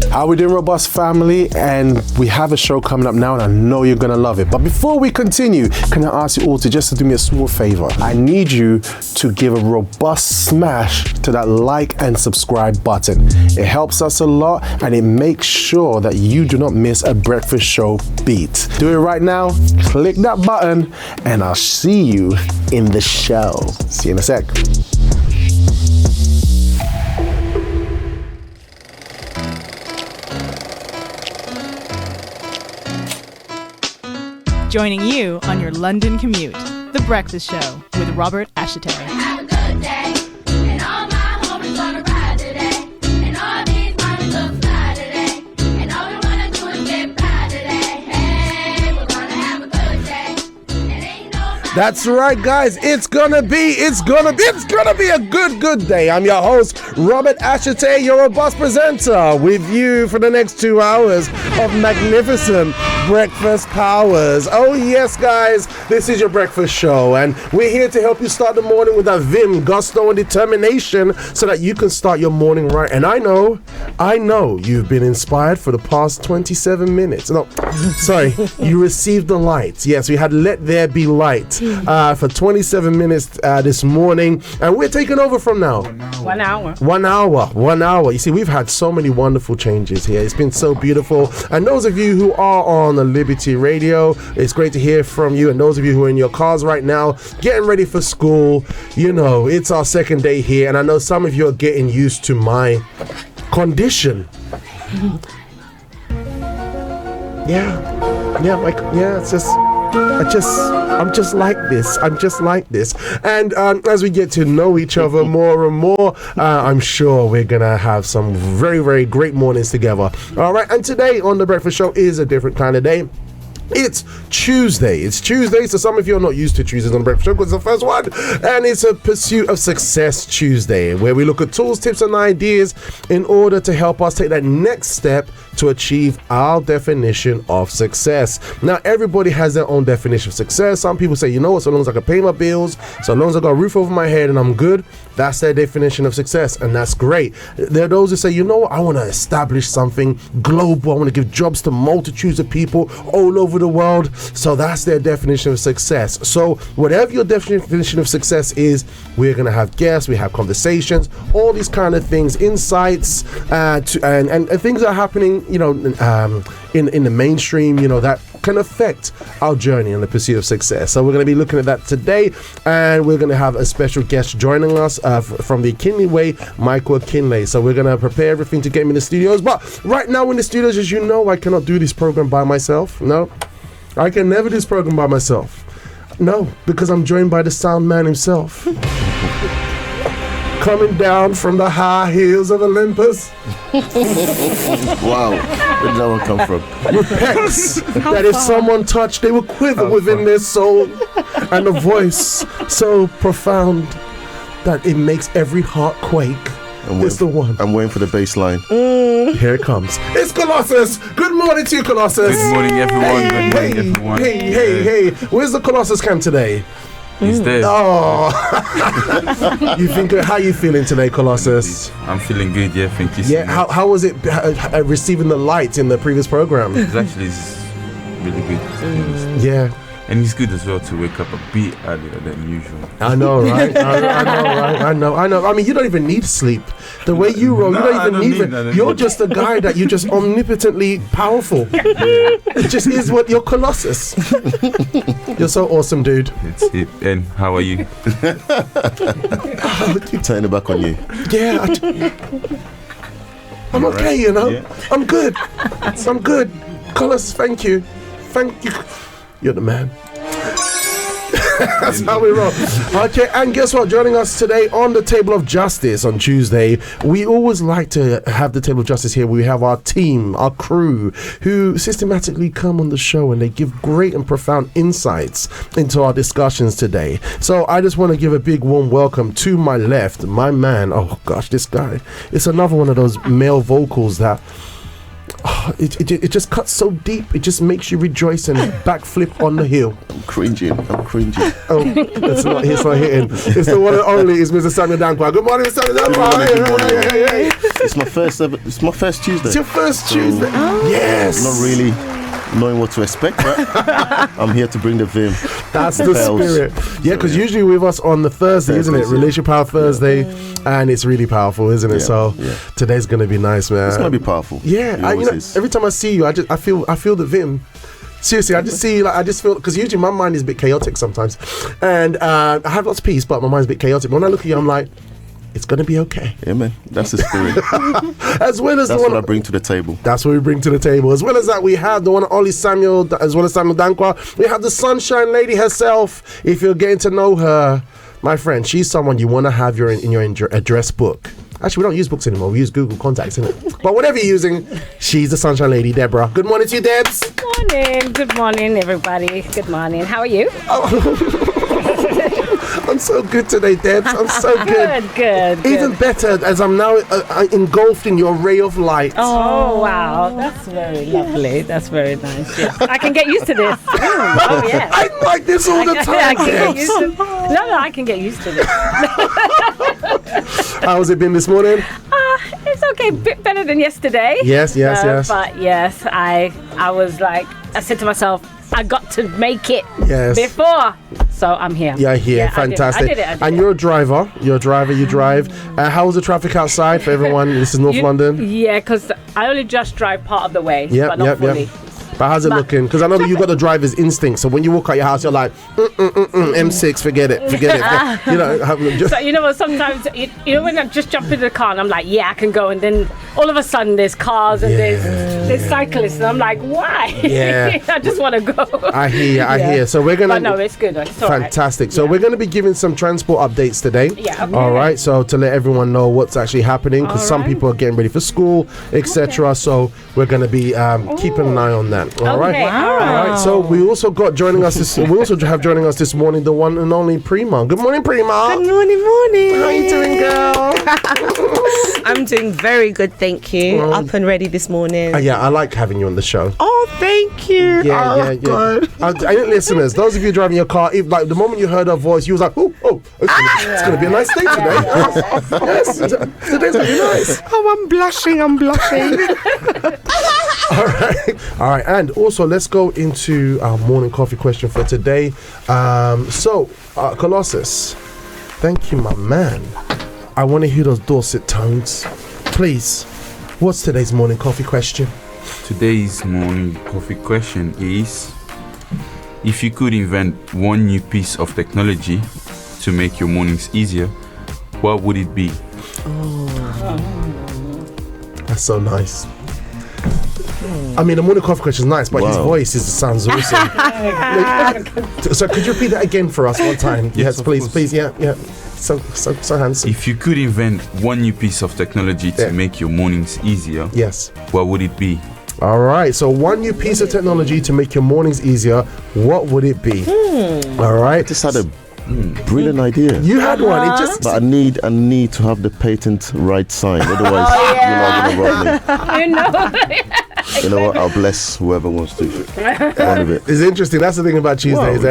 How we doing, Robust family? And we have a show coming up now, and I know you're gonna love it. But before we continue, can I ask you all to just do me a small favor? I need you to give a robust smash to that like and subscribe button. It helps us a lot, and it makes sure that you do not miss a breakfast show beat. Do it right now. Click that button, and I'll see you in the show. See you in a sec. Joining you on your London commute, The Breakfast Show with Robert Ashitey. Have a good day, and all my homies gonna ride today, and all these mommies look fly today, and all we wanna do is get by today. Hey, we're gonna have a good day, and ain't nobody. That's right, guys. It's gonna be a good day. I'm your host, Robert Ashitey, your robust presenter, with you for the next 2 hours of magnificent breakfast powers. Oh yes, guys, this is your breakfast show, and we're here to help you start the morning with a vim, gusto, and determination so that you can start your morning right. And I know you've been inspired for the past 27 minutes. No, sorry, you received the light. Yes, we had Let There Be Light for 27 minutes this morning, and we're taking over from now. 1 hour. 1 hour. 1 hour. You see, we've had so many wonderful changes here. It's been so beautiful. And those of you who are on the Liberty Radio, it's great to hear from you. And those of you who are in your cars right now, getting ready for school, you know, it's our second day here. And I know some of you are getting used to my condition. I'm just like this. And as we get to know each other more and more, I'm sure we're gonna have some very, very great mornings together. All right, and today on The Breakfast Show is a different kind of day. It's Tuesday, so some of you are not used to Tuesdays on the Breakfast Show because it's the first one, and it's a Pursuit of Success Tuesday, where we look at tools, tips, and ideas in order to help us take that next step to achieve our definition of success. Now, everybody has their own definition of success. Some people say, you know what, so long as I can pay my bills, so long as I got a roof over my head and I'm good, that's their definition of success, and that's great. There are those who say, you know what, I want to establish something global, I want to give jobs to multitudes of people all over the world, so that's their definition of success. So whatever your definition of success is, we're going to have guests, we have conversations, all these kind of things, insights, and things that are happening, you know, in the mainstream, you know, that can affect our journey in the pursuit of success. So we're going to be looking at that today, and we're going to have a special guest joining us from the Akinle way, Michael Akinle. So we're going to prepare everything to get him in the studios. But right now in the studios, as you know, I cannot do this program by myself. No, I can never do this program by myself. No, because I'm joined by the sound man himself. Coming down from the high hills of Olympus. Wow, where did that one come from? With pecs that if someone touched, they would quiver within their soul, and a voice so profound that it makes every heart quake. It's the one. I'm waiting for the bass line. Here it comes. It's Colossus. Good morning to you, Colossus. Good morning, everyone. Hey. Where's the Colossus camp today? He's there. Oh. You think, how you feeling today, Colossus? I'm feeling good, yeah, thank you. Yeah, how was it receiving the light in the previous program? It's actually really good. Yeah. And it's good as well to wake up a bit earlier than usual. I know, right? I know. I mean, you don't even need sleep. The way you roll, you don't even need it. You're just a guy that you're just omnipotently powerful. It just is what you're, Colossus. You're so awesome, dude. It's it. And how are you? Turn it back on you. Yeah. I'm okay, you know. Yeah. I'm good. Colossus, thank you. You're the man. That's how we roll. Okay, and guess what? Joining us today on the Table of Justice on Tuesday, we always like to have the Table of Justice here. We have our team, our crew, who systematically come on the show and they give great and profound insights into our discussions today. So I just want to give a big warm welcome to my left, my man. Oh gosh, this guy. It's another one of those male vocals that It just cuts so deep. It just makes you rejoice and backflip on the hill. I'm cringing. Oh, it's not hitting. It's the one and only. It's Mr. Samuel Dankwa. Good morning, Mr. Samuel Dankwa. Good morning. Hey. It's my first ever. It's my first Tuesday. It's your first So, Tuesday. Yes. Not really knowing what to expect, but I'm here to bring the vim. That's the spirit. Yeah, because usually with us on the Thursday, isn't it? Thursdays, Relationship Power Thursday, and it's really powerful, isn't it? Yeah, So yeah. today's gonna be nice, man. It's gonna be powerful. Yeah, It always is. every time I see you, I feel the vim. Seriously, I just see, I just feel, because usually my mind is a bit chaotic sometimes, and I have lots of peace, but my mind's a bit chaotic. But when I look at you, I'm like, it's gonna be okay. Yeah, man. That's the spirit. As well as That's the one what I bring to the table. That's what we bring to the table. As well as that, we have the one and only Samuel, as well as Samuel Dankwa. We have the Sunshine Lady herself. If you're getting to know her, my friend, she's someone you want to have in your address book. Actually, we don't use books anymore. We use Google Contacts, innit? But whatever you're using, she's the Sunshine Lady, Deborah. Good morning to you, Debs. Morning. Good morning, everybody. Good morning. How are you? I'm so good today, Debs. I'm so good. Good. Even better, as I'm now engulfed in your ray of light. Oh, wow. That's very lovely. That's very nice. Yeah. I can get used to this. Oh, yeah. I'm like this all the I time, can get Debs. used to No, I can get used to this. How's it been this morning? It's okay. Bit better than yesterday. Yes. But yes, I was like, I said to myself, I got to make it before. So I'm here. Yeah, here. Yeah, Fantastic. I did it. And you're a driver. You drive. How's the traffic outside for everyone? This is North London. Yeah, because I only just drive part of the way, but not fully. But how's it looking? Because I know that you got the driver's instinct. So when you walk out your house, you're like, M6, forget it. You know, So you know what? Sometimes you know when I just jump into the car and I'm like, yeah, I can go, and then all of a sudden there's cars and there's cyclists, and I'm like, why? Yeah. I just want to go. I hear. So we're gonna. But no, it's good. It's all right. Fantastic. So we're going to be giving some transport updates today. Yeah. Okay. All right. So to let everyone know what's actually happening, because some people are getting ready for school, etc. So we're going to be keeping an eye on that. All right. Wow. All right. So we also got joining us this. We also have joining us this morning the one and only Prima. Good morning, Prima. Good morning. How are you doing, girl? I'm doing very good, thank you. Up and ready this morning. Yeah, I like having you on the show. Oh, thank you. Yeah. God. Listeners, those of you driving your car, if like the moment you heard her voice, you was like, it's gonna be a nice day today. Yes, today's gonna be nice. Oh, I'm blushing. All right, and also let's go into our morning coffee question for today. Colossus, thank you, my man. I want to hear those Dorset tones, please. What's today's morning coffee question? Today's morning coffee question is: if you could invent one new piece of technology to make your mornings easier, what would it be? That's so nice. I mean, the morning coffee question is nice, but his voice sounds awesome. So could you repeat that again for us one time? Yes, please, course. please. Yeah. So handsome. If you could invent one new piece of technology to make your mornings easier, Yes. what would it be? All right. So one new piece of technology to make your mornings easier. What would it be? All right. I just had a brilliant idea. You had one. It just. But I need to have the patent right sign. Otherwise, you're not gonna rob me. You know what? I'll bless whoever wants to run with it. It's interesting. That's the thing about Tuesdays.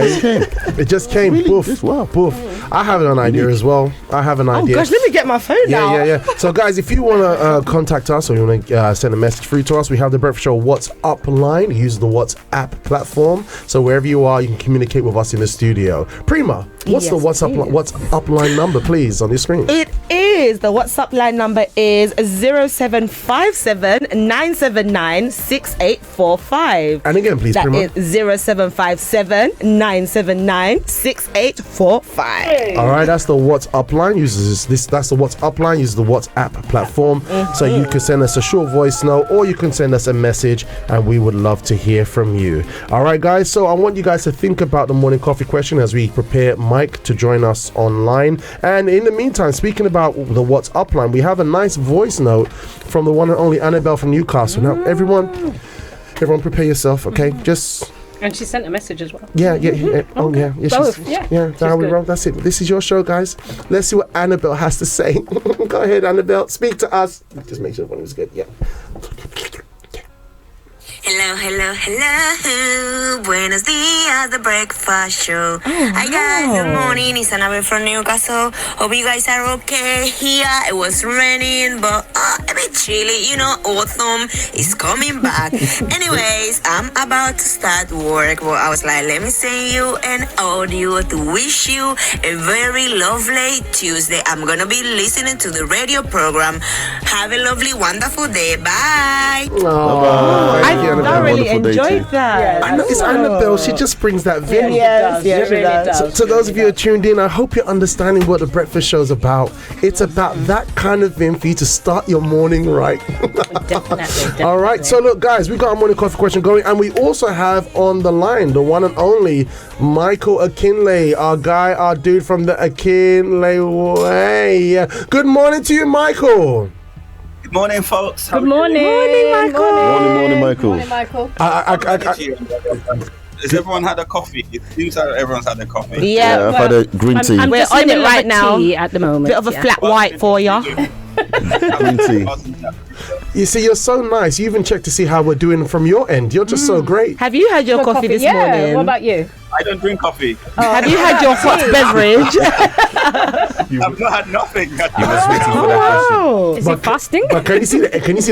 It just came. Really? Poof. Wow. Poof. I have an idea as well. Oh gosh, let me get my phone out. Yeah. So, guys, if you want to contact us or you want to send a message through to us, we have the Breakfast Show WhatsApp line. Use the WhatsApp platform. So, wherever you are, you can communicate with us in the studio. Prima, what's the WhatsApp line number, please, on your screen? It is. The WhatsApp line number is 0757 979 6845. And again, please, That Prima. is 0757 979 6845. All right, that's the WhatsApp line. That's the WhatsApp line. Uses the WhatsApp platform, so you can send us a short voice note or you can send us a message, and we would love to hear from you. All right, guys. So I want you guys to think about the morning coffee question as we prepare Mike to join us online. And in the meantime, speaking about the WhatsApp line, we have a nice voice note from the one and only Annabelle from Newcastle. Now, everyone, prepare yourself, okay? Just. And she sent a message as well. Yeah. Oh, yeah. Both, yeah. That's how we roll. That's it. This is your show, guys. Let's see what Annabelle has to say. Go ahead, Annabelle. Speak to us. Just make sure the volume is good. Yeah. hello. Buenos dias, the breakfast show. Hi guys, good morning. It's Annabelle from Newcastle. Hope you guys are okay. Here it was raining, but a bit chilly. Autumn is coming back. Anyways, I'm about to start work, but I was like, let me send you an audio to wish you a very lovely Tuesday. I'm gonna be listening to the radio program. Have a lovely, wonderful day. Bye. Oh, I thoroughly enjoyed that. I know, it's Annabelle. She just brings that vim. Yes, It she really does. does. So those of you who are tuned in, I hope you're understanding what the breakfast show's about. It's about that kind of vim for you to start your morning right. Definitely. All right, so look, guys, we got our morning coffee question going, and we also have on the line the one and only Michael Akinle, our dude from the Akinle way. Good morning to you, Michael. Good morning, folks. Good morning. Michael. Morning, Michael. Michael. Has everyone had a coffee? It seems like everyone's had a coffee. Yeah, I've had a green tea. I'm We're just on in the it middle of right a now. tea at the moment. bit of a flat white for ya. Green tea. You see, you're so nice. You even check to see how we're doing from your end. You're just so great. Have you had your coffee this morning? What about you? I don't drink coffee. Have you had your hot beverage? I've not had nothing. You was waiting for that question. Oh. Is he fasting? But can you see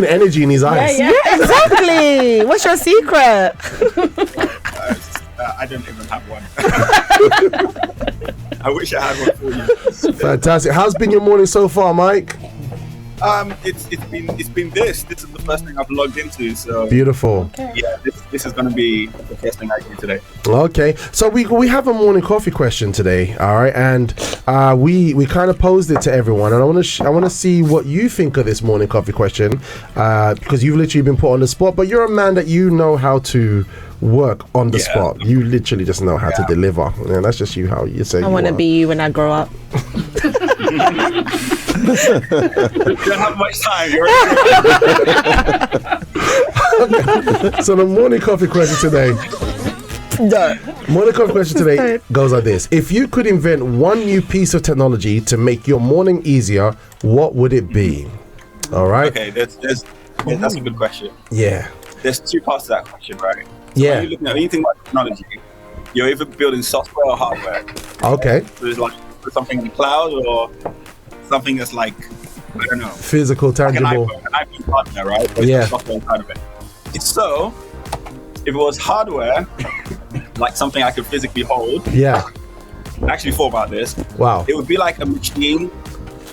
the energy in his eyes? Yeah. Exactly. What's your secret? I don't even have one. I wish I had one for you. Fantastic. How's been your morning so far, Mike? It's been this. This is the first thing I've logged into. So Beautiful. yeah, this is going to be the first thing I do today. Okay, so we have a morning coffee question today, all right, and we kind of posed it to everyone, and I want to see what you think of this morning coffee question, because you've literally been put on the spot, but you're a man that you know how to work on the spot. You literally just know how to deliver, and that's just you, how you say. I want to be you when I grow up. You don't have much time. So the morning coffee question today. Morning coffee question today goes like this: if you could invent one new piece of technology to make your morning easier, what would it be? All right. Okay, that's a good question. Yeah. There's two parts to that question, right? So Yeah. when you're looking at anything like technology, you're either building software or hardware. Okay. So it's like something in the cloud or something that's like, I don't know, Physical, like an tangible. iPhone hardware, right? There's Yeah. software inside of it. So if it was hardware, like something I could physically hold, Yeah. I actually thought about this. Wow. It would be like a machine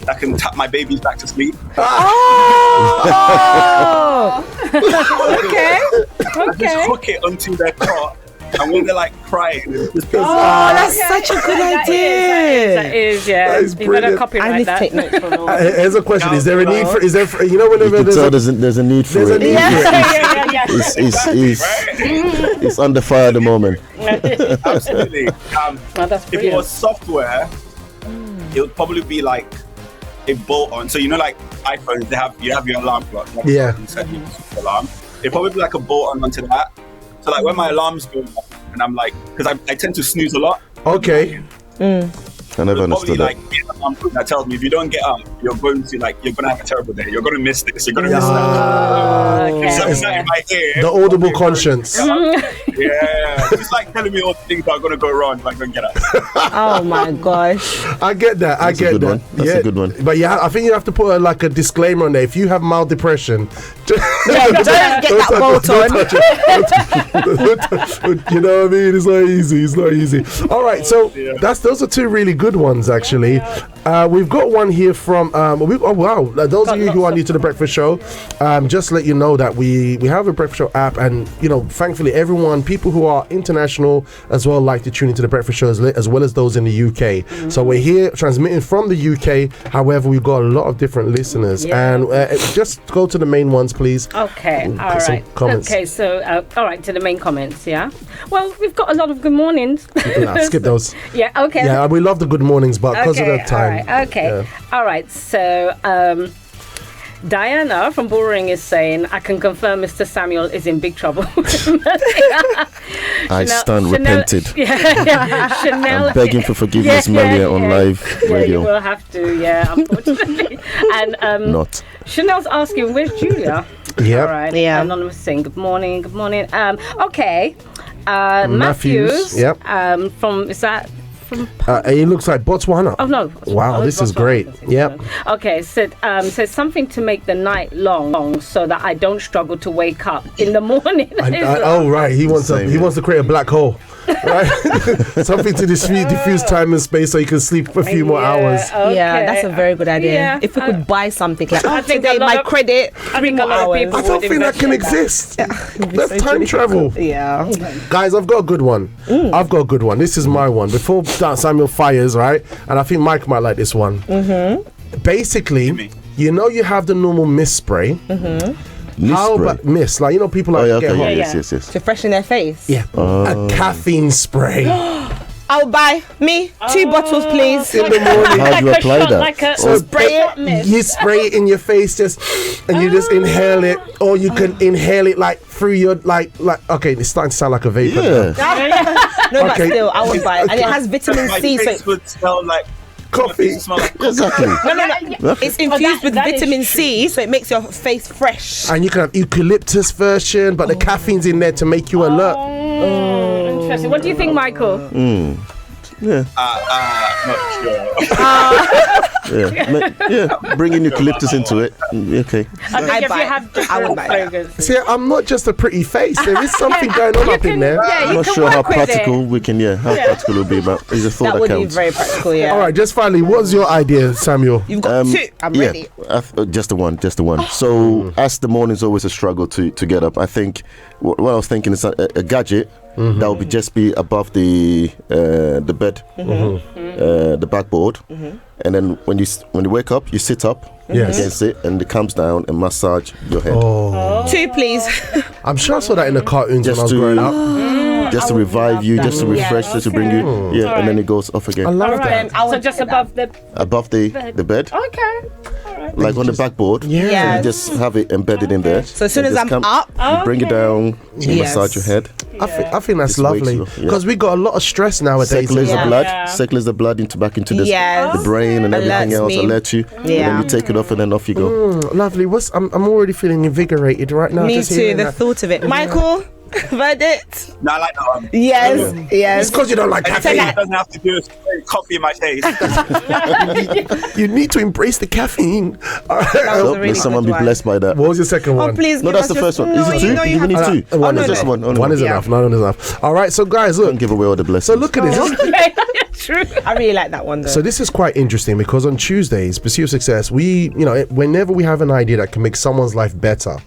that can tap my babies back to sleep. Oh. Okay. Just hook it onto their cot, and when they're like crying, it's just That's such a good idea. That is, yeah. That is You better brilliant. I copyright need to that. take notes from all. Here's a question: is there a need for? Is there? You know, You whenever can there's tell a, there's a need for there's a it. need for it. Yeah. It's under fire at the moment. absolutely. Oh, that's If it brilliant. was software, it would probably be like a bolt-on. So you know, like iPhones, you have your alarm clock. Like Yeah. You set your alarm. It'd probably be like a bolt-on onto that. So like when my alarm's going off, and I'm like, because I tend to snooze a lot. Okay. I never Probably understood that. like get an alarm that tells me if you don't get up, you're going to have a terrible day. You're going to miss this. You're going to miss that. So it's like in my ear. The audible conscience. Yeah, it's like telling me all the things that are going to go wrong if I don't get up. Oh my gosh. I get that. That's a good one. That's a good one. But yeah, I think you have to put a disclaimer on there. If you have mild depression, Don't get that bolt on. you know what I mean? It's not easy. It's not easy. All right, so those are two really good ones actually. We've got one here from those of you who are new to the Breakfast Show, just let you know that we have a Breakfast Show app, and thankfully people who are international as well like to tune into the Breakfast Show as well as those in the UK. So we're here transmitting from the UK. However, we've got a lot of different listeners, and just go to the main ones, please. Okay, Ooh, all some right. comments. Okay, so all right, to the main comments, yeah. Well, we've got a lot of good mornings. Nah, skip those. Yeah. Okay. Yeah, we love the good mornings, but because of the time. All right, okay. Yeah. All right. So Diana from Bullring is saying, I can confirm Mr. Samuel is in big trouble. I stand repented. Chanel. I'm begging for forgiveness, Maria, on live radio. You will have to, unfortunately. And Not. Chanel's asking, where's Julia? Yeah. All right. Yeah. Anonymous saying, good morning. Okay. Matthews. Yep. From, is that from? It looks like Botswana. Oh no! Wow, this is great. Yep. Okay, said something to make the night long, so that I don't struggle to wake up in the morning. Oh right, he wants to create a black hole. Right, something to diffuse time and space so you can sleep a few more hours. Okay. Yeah, that's a very good idea. Yeah, If we could buy something like, I think today a lot my of- credit, I think a lot of people I don't think that can exist. That's time travel. Yeah. Guys, I've got a good one. I've got a good one. This is my one. Before Samuel fires, right? And I think Mike might like this one. Basically, you have the normal mist spray. How about mist? Like, people like get hot. Yes. To freshen their face. Yeah. A caffeine spray. I'll buy me 2 bottles, please. In the morning. How do you apply that? So spray it. You spray it in your face and you just inhale it, or you can inhale it like through your like. Okay, it's starting to sound like a vapor. Yeah. No, but Okay. still, I would buy it. And it has vitamin My C, so face would smell like Coffee. Smell like Exactly. no. It's infused with that is vitamin C, so it makes your face fresh. And you can have eucalyptus version, but the caffeine's in there to make you alert. Interesting. What do you think, Michael? Yeah. not sure. Yeah. Bringing eucalyptus into it. Okay. I think if buy you it. have I would different buy that. fragrances. See, I'm not just a pretty face. There is something going on up in there. I'm not sure how practical we can. How practical it'll be, but it's a thought That that would be counts. very practical, yeah. All right, just finally, what's your idea, Samuel? You've got 2. I'm ready. Just the one. So as the morning's always a struggle to get up, I think what I was thinking is a gadget that would just be above the bed, the backboard, and then when you wake up, you sit up against it, and it comes down and massage your head. 2, please. I'm sure I saw that in the cartoons when I was growing up. Just to revive you, just to refresh, just to bring you, and then it goes off I again. love that. So just above the. Above the bed, Okay. like on the backboard, Yeah. you just have it embedded in there. So as soon And as just I'm up, you bring it down, you Yes. massage your head. I think that's Just wakes lovely you up, yeah. because we got a lot of stress nowadays. Circulates the Yeah. blood, Yeah. circulates the blood back into the Yes. brain and everything Alerts else. me. Alert you, and Yeah. then you take it off, and then off you go. Lovely. I'm already feeling invigorated right now. me just too, hearing the that. thought of it. Michael, verdict? No, I like that one. Yes, It's yes. because you don't like Anything caffeine. it doesn't have to do with coffee in my face. You need to embrace the caffeine. All right. That was a Nope, really may someone good be one. blessed by that. What was your second Oh, one? please No, give that's us the your- first one. No, Is it you two? know You have need to- two. One is just enough. one. One is Yeah. enough. One is enough. All right, so guys, look. Don't give away all the blessings. So look at this. True. I really like that one though. So this is quite interesting because on Tuesdays, Pursue Success, whenever we have an idea that can make someone's life better,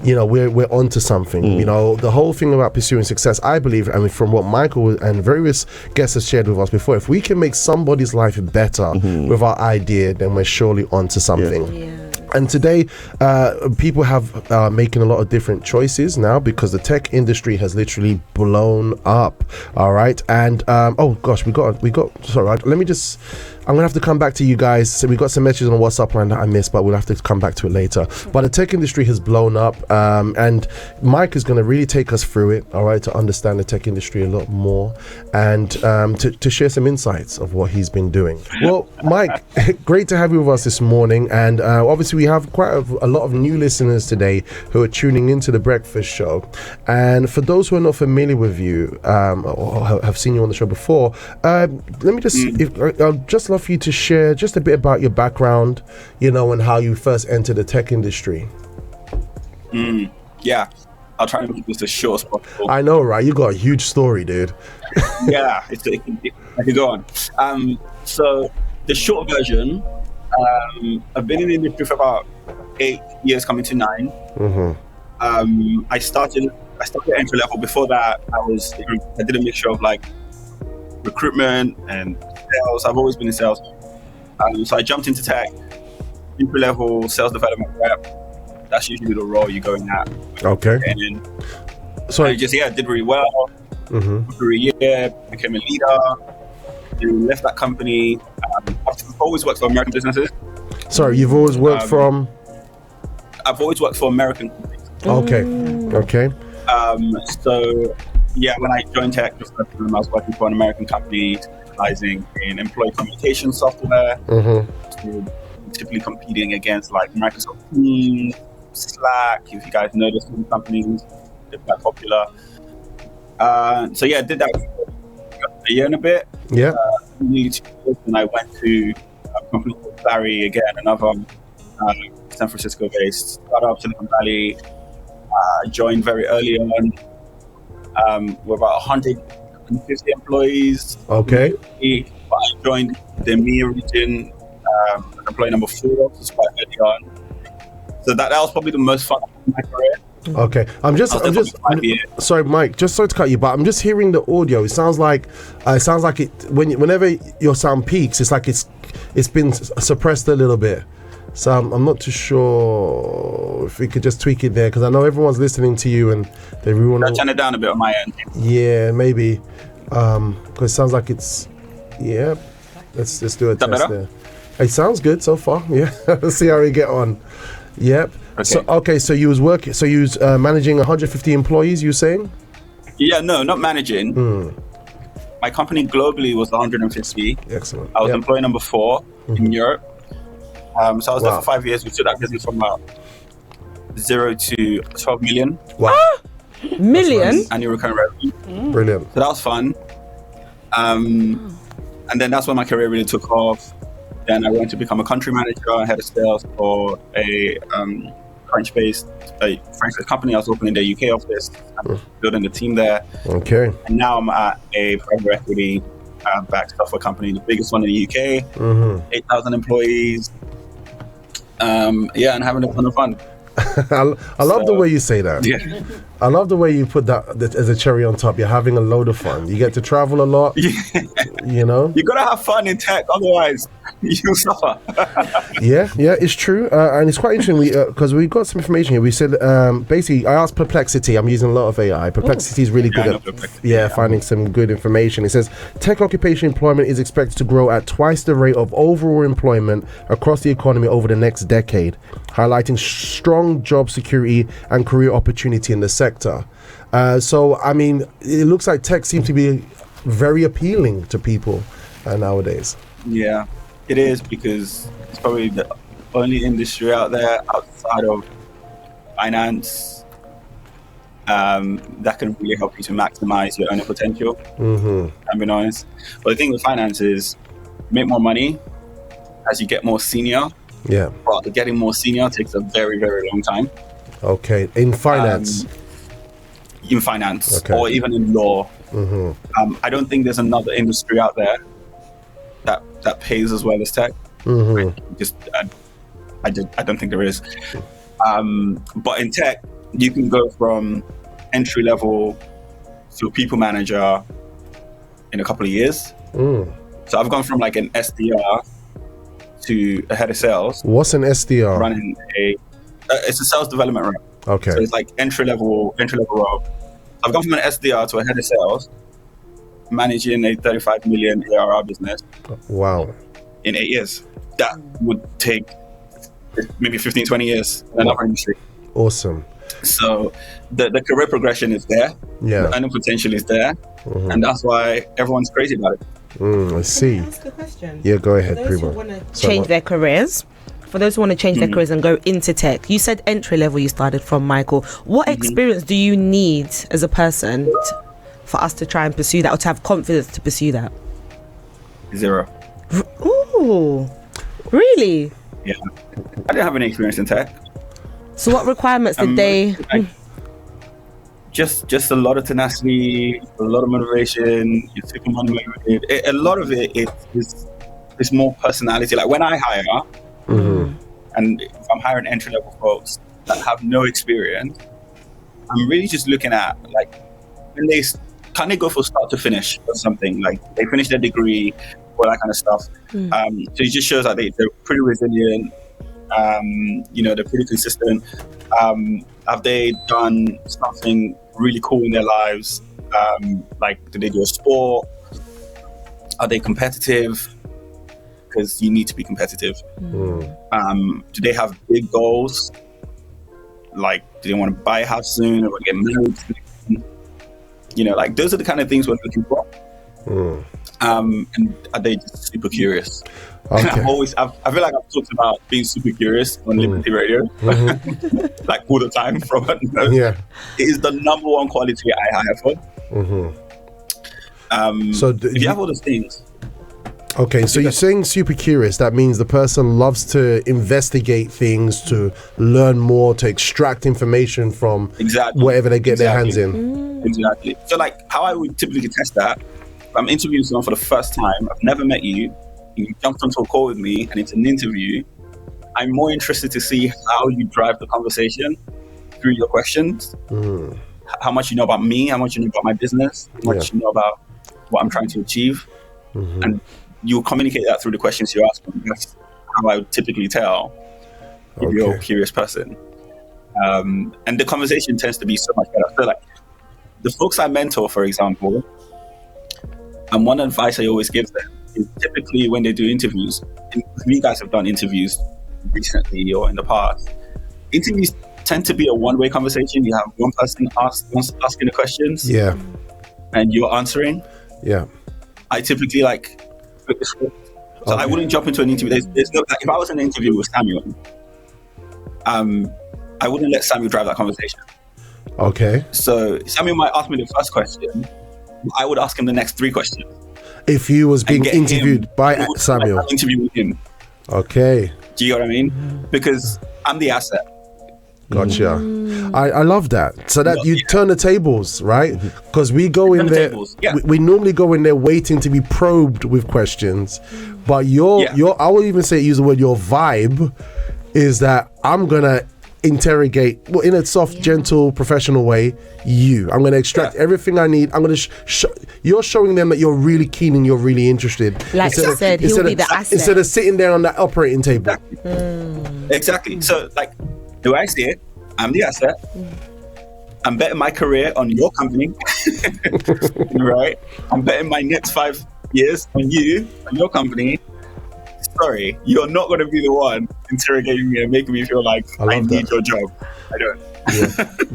we're onto something. The whole thing about pursuing success, I believe, I mean, from what Michael and various guests have shared with us before, if we can make somebody's life better with our idea, then we're surely onto something. And today, people have making a lot of different choices now because the tech industry has literally blown up. All right, and oh gosh, we got. Sorry, let me just. I'm gonna have to come back to you guys. So we got some messages on WhatsApp line that I missed, but we'll have to come back to it later. But the tech industry has blown up, and Mike is gonna really take us through it. All right, to understand the tech industry a lot more, and to share some insights of what he's been doing. Well, Mike, great to have you with us this morning, and obviously we have quite a lot of new listeners today who are tuning into the breakfast show. And for those who are not familiar with you or have seen you on the show before, let me just I'd just love for you to share just a bit about your background, and how you first entered the tech industry. Yeah, I'll try and keep this as short as possible. I know, right? You got a huge story, dude. Yeah, I can go on. So the short version, I've been in the industry for about 8 years, coming to 9. I started entry level. Before that, I did a mixture of like recruitment and sales. I've always been in sales. So I jumped into tech, entry level sales development rep. That's usually the role you go in at. Okay. And So I just did really well. For a year, became a leader. Then left that company. I've always worked for American businesses. sorry, you've always worked from. I've always worked for American companies. Okay. So yeah, when I joined tech, I was working for an American company specializing in employee communication software. So typically competing against like Microsoft Teams, Slack. If you guys know those two companies, they're quite popular. So yeah, I did that for a year and a bit. Yeah. Nearly 2 years, and I went to a company called Clary, again, another San Francisco-based startup, Silicon Valley. Joined very early on. We're about 150 employees. Okay. But I joined the EMEA region, employee number 4, which was quite early on. So that was probably the most fun in my career. Okay, I'm just sorry, Mike. Just sorry to cut you, but I'm just hearing the audio. It sounds like whenever your sound peaks, it's like it's been suppressed a little bit. So I'm not too sure if we could just tweak it there, because I know everyone's listening to you and they really want to turn it down a bit on my end. Yeah, maybe because it sounds like it's Let's do a test there. It sounds good so far. Yeah, let's see how we get on. Yep. Okay. So you was working. So you was managing 150 employees. You saying? Yeah, no, not managing. My company globally was 150. Excellent. I was employee number 4 in Europe. So I was there for 5 years. We took that business from 0 to 12 million. Wow. Million? Annual recurring revenue. Brilliant. So that was fun. And then that's when my career really took off. Then I went to become a country manager, head of sales for a French-based company. I was opening the UK office, building the team there. Okay. And now I'm at a private equity backed software company, the biggest one in the UK, 8,000 employees. And having a ton of fun. I love the way you say that. Yeah. I love the way you put that as a cherry on top. You're having a load of fun. You get to travel a lot. You know? You gotta have fun in tech, otherwise you'll suffer. yeah, it's true. And it's quite interesting because we got some information here. We said, basically, I asked Perplexity. I'm using a lot of AI. Perplexity is really good at finding some good information. It says, tech occupation employment is expected to grow at twice the rate of overall employment across the economy over the next decade, highlighting strong job security and career opportunity in the sector. So, I mean, it looks like tech seems to be very appealing to people nowadays. Yeah, it is, because it's probably the only industry out there outside of finance that can really help you to maximize your earning potential. I'm being honest. But the thing with finance is you make more money as you get more senior. Yeah. But getting more senior takes a very, very long time. Okay. In finance? Or even in law. I don't think there's another industry out there that pays as well as tech. I don't think there is. But in tech, you can go from entry level to people manager in a couple of years. So I've gone from like an SDR to a head of sales. What's an SDR? Running it's a sales development rep. Okay. So it's like entry level role. I've gone from an SDR to a head of sales, managing a 35 million ARR business. Wow. In 8 years. That would take maybe 15, 20 years in another industry. Awesome. So the career progression is there. Yeah. The earning potential is there. And that's why everyone's crazy about it. I see. Can I ask a question? Yeah, go ahead, For those who Primo. want to change their careers, for those who want to change their careers and go into tech, you said entry level you started from, Michael. What experience do you need as a person for us to try and pursue that, or to have confidence to pursue that? 0. Ooh, really? Yeah. I didn't have any experience in tech. So what requirements did they... Just a lot of tenacity, a lot of motivation. You're super motivated. A lot of it is more personality. Like when I hire, and if I'm hiring entry level folks that have no experience, I'm really just looking at like when can they go from start to finish or something, like they finish their degree, all that kind of stuff. So it just shows that they're pretty resilient. They're pretty consistent. Have they done something really cool in their lives? Like, do they do a sport? Are they competitive? Because you need to be competitive. Do they have big goals? Like, do they want to buy a house soon or get married soon? You know, like those are the kind of things we're looking for. And are they just super curious? Okay. I feel like I've talked about being super curious on Liberty Radio, like all the time. Yeah. It is the number one quality I hire for. So if you have all those things. Okay, so you're saying super curious. That means the person loves to investigate things, to learn more, to extract information from whatever they get their hands in. Exactly. So like how I would typically test that, if I'm interviewing someone for the first time, I've never met you, you jumped onto a call with me and it's an interview, I'm more interested to see how you drive the conversation through your questions. How much you know about me, how much you know about my business, how much you know about what I'm trying to achieve. And you communicate that through the questions you ask them. That's how I would typically tell if you're a curious person. And the conversation tends to be so much better. So like the folks I mentor, for example, and one advice I always give them is typically when they do interviews, and you guys have done interviews recently or in the past, interviews tend to be a one-way conversation. You have one person asking the questions, and you're answering. I typically like flip the script. So I wouldn't jump into an interview. There's no, like, if I was in an interview with Samuel, I wouldn't let Samuel drive that conversation. Okay. So Samuel might ask me the first question. I would ask him the next 3 questions. If he was being interviewed by Samuel. Like, interview with him. Okay. Do you know what I mean? Because I'm the asset. Gotcha. I love that. So that you turn the tables, right? Because we go in there, we normally go in there waiting to be probed with questions. But your I would even say, use the word, your vibe is that I'm going to interrogate, well, in a soft, gentle, professional way, I'm going to extract everything I need. I'm going to you're showing them that you're really keen and you're really interested. Like you said, he'll be the asset. Instead of sitting there on that operating table. Exactly. So, like, the way I see it, I'm the asset. I'm betting my career on your company, right? I'm betting my next 5 years on you, on your company. Sorry, you're not going to be the one interrogating me and making me feel like I need your job. I don't.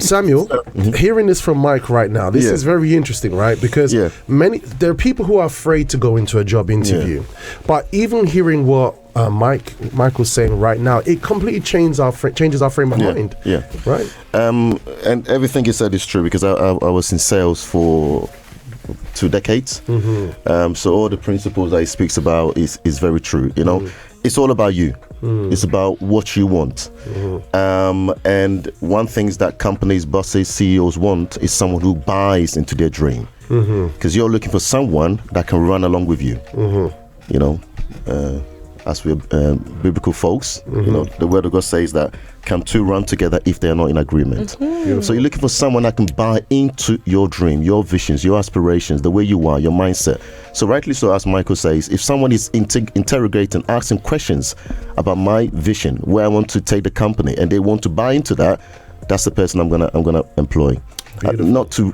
Samuel, hearing this from Mike right now, this is very interesting, right? Because there are people who are afraid to go into a job interview. But even hearing what Michael's saying right now, it completely changes our frame of mind. Right. And everything you said is true, because I was in sales for 2 decades. So all the principles that he speaks about is very true. You know, it's all about you. It's about what you want. And one thing that companies, bosses, CEOs want is someone who buys into their dream. Because you're looking for someone that can run along with you. You know, as we're biblical folks, you know, the word of God says that can 2 run together if they are not in agreement. So you're looking for someone that can buy into your dream, your visions, your aspirations, the way you are, your mindset. So rightly so, as Michael says, if someone is interrogating, asking questions about my vision, where I want to take the company, and they want to buy into that, that's the person I'm gonna employ. Not to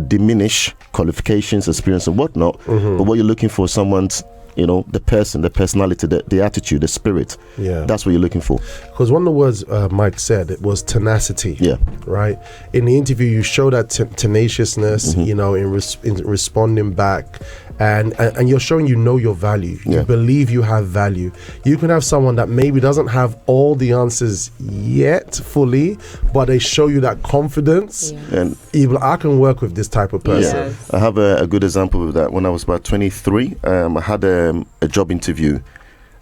diminish qualifications, experience, and whatnot. But what you're looking for, someone's, you know, the person, the personality, the attitude, the spirit. That's what you're looking for. Because one of the words Mike said, it was tenacity. Right. In the interview, you show that tenaciousness, you know, in responding back, and you're showing your value. You believe you have value. You can have someone that maybe doesn't have all the answers yet fully, but they show you that confidence. And even I can work with this type of person. I have a good example of that. When I was about 23, I had a job interview,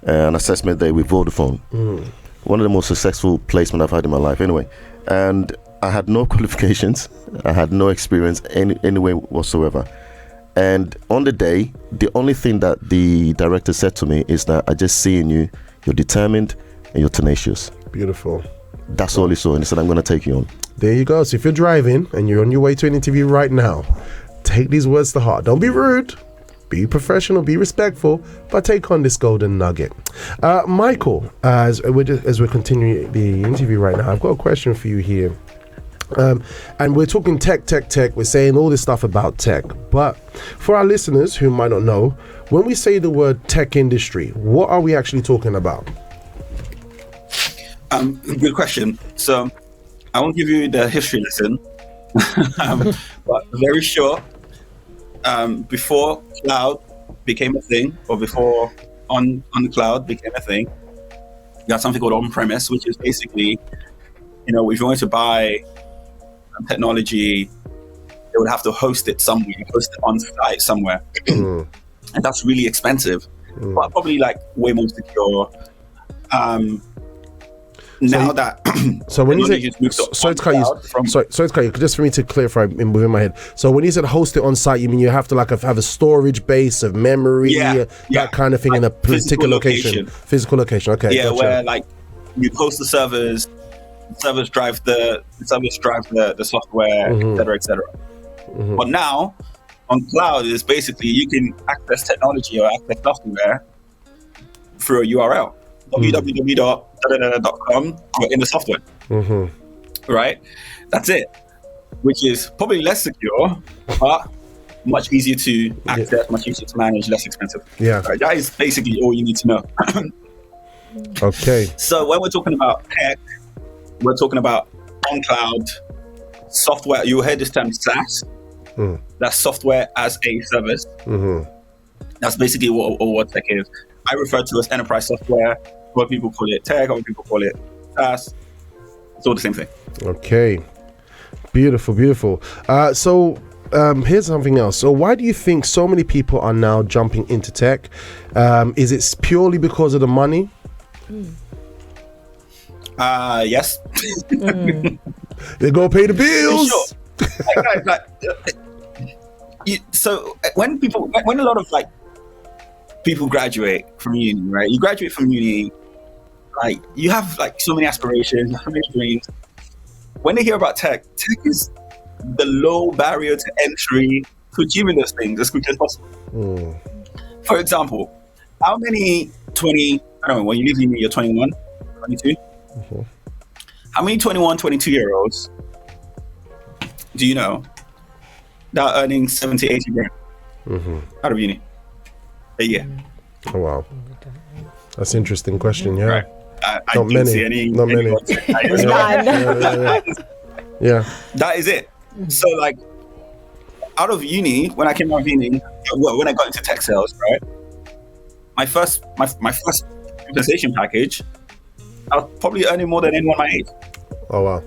an assessment day with Vodafone. One of the most successful placements I've had in my life anyway. And I had no qualifications. I had no experience any way whatsoever. And on the day, the only thing that the director said to me is that I just see in you, you're determined and you're tenacious. Beautiful. That's all he saw. And he said, I'm going to take you on. There you go. So if you're driving and you're on your way to an interview right now, take these words to heart. Don't be rude. Be professional, be respectful, but take on this golden nugget. Michael, as we're continuing the interview right now, I've got a question for you here. And we're talking tech. We're saying all this stuff about tech. But for our listeners who might not know, when we say the word tech industry, what are we actually talking about? Good question. So I won't give you the history lesson, but very short. Before cloud became a thing, or before on the cloud became a thing, you got something called on-premise, which is basically, if you wanted to buy technology, they would have to host it somewhere, host it on site somewhere, and that's really expensive, but probably like way more secure. So when you say, sorry to cut you, just for me to clarify within my head. So when you said host it on site, you mean you have to have a storage base of memory, that kind of thing, like in a particular location. Physical location. Okay. Yeah, gotcha. Where like you host the servers drive the software, etc. But now on cloud is basically you can access technology or access software through a URL. www.com in the software, right? That's it, which is probably less secure, but much easier to access, much easier to manage, less expensive. Yeah, right? That is basically all you need to know. Okay. So when we're talking about tech, we're talking about on cloud software. You heard this term SaaS. That's software as a service. That's basically what tech is. I refer to as enterprise software. What people call it tech, other people call it SaaS. It's all the same thing. Okay. Beautiful. So here's something else. So why do you think so many people are now jumping into tech? Is it purely because of the money? Yes. They go pay the bills. Sure. So when a lot of people graduate from uni, right? You graduate from uni, you have so many aspirations, so many dreams. When they hear about tech is the low barrier to entry to achieving those things as quickly as possible. For example, how many when you leave uni, you're 21, 22? How many 21, 22-year-olds do you know that are earning 70, 80 grand out of uni a year? Oh, wow. That's an interesting question, yeah. Right. I Not didn't many. see any. Not many. Yeah. That is it. So out of uni, when I came out of uni, when I got into tech sales, right? My first compensation package, I was probably earning more than anyone my age. Oh wow.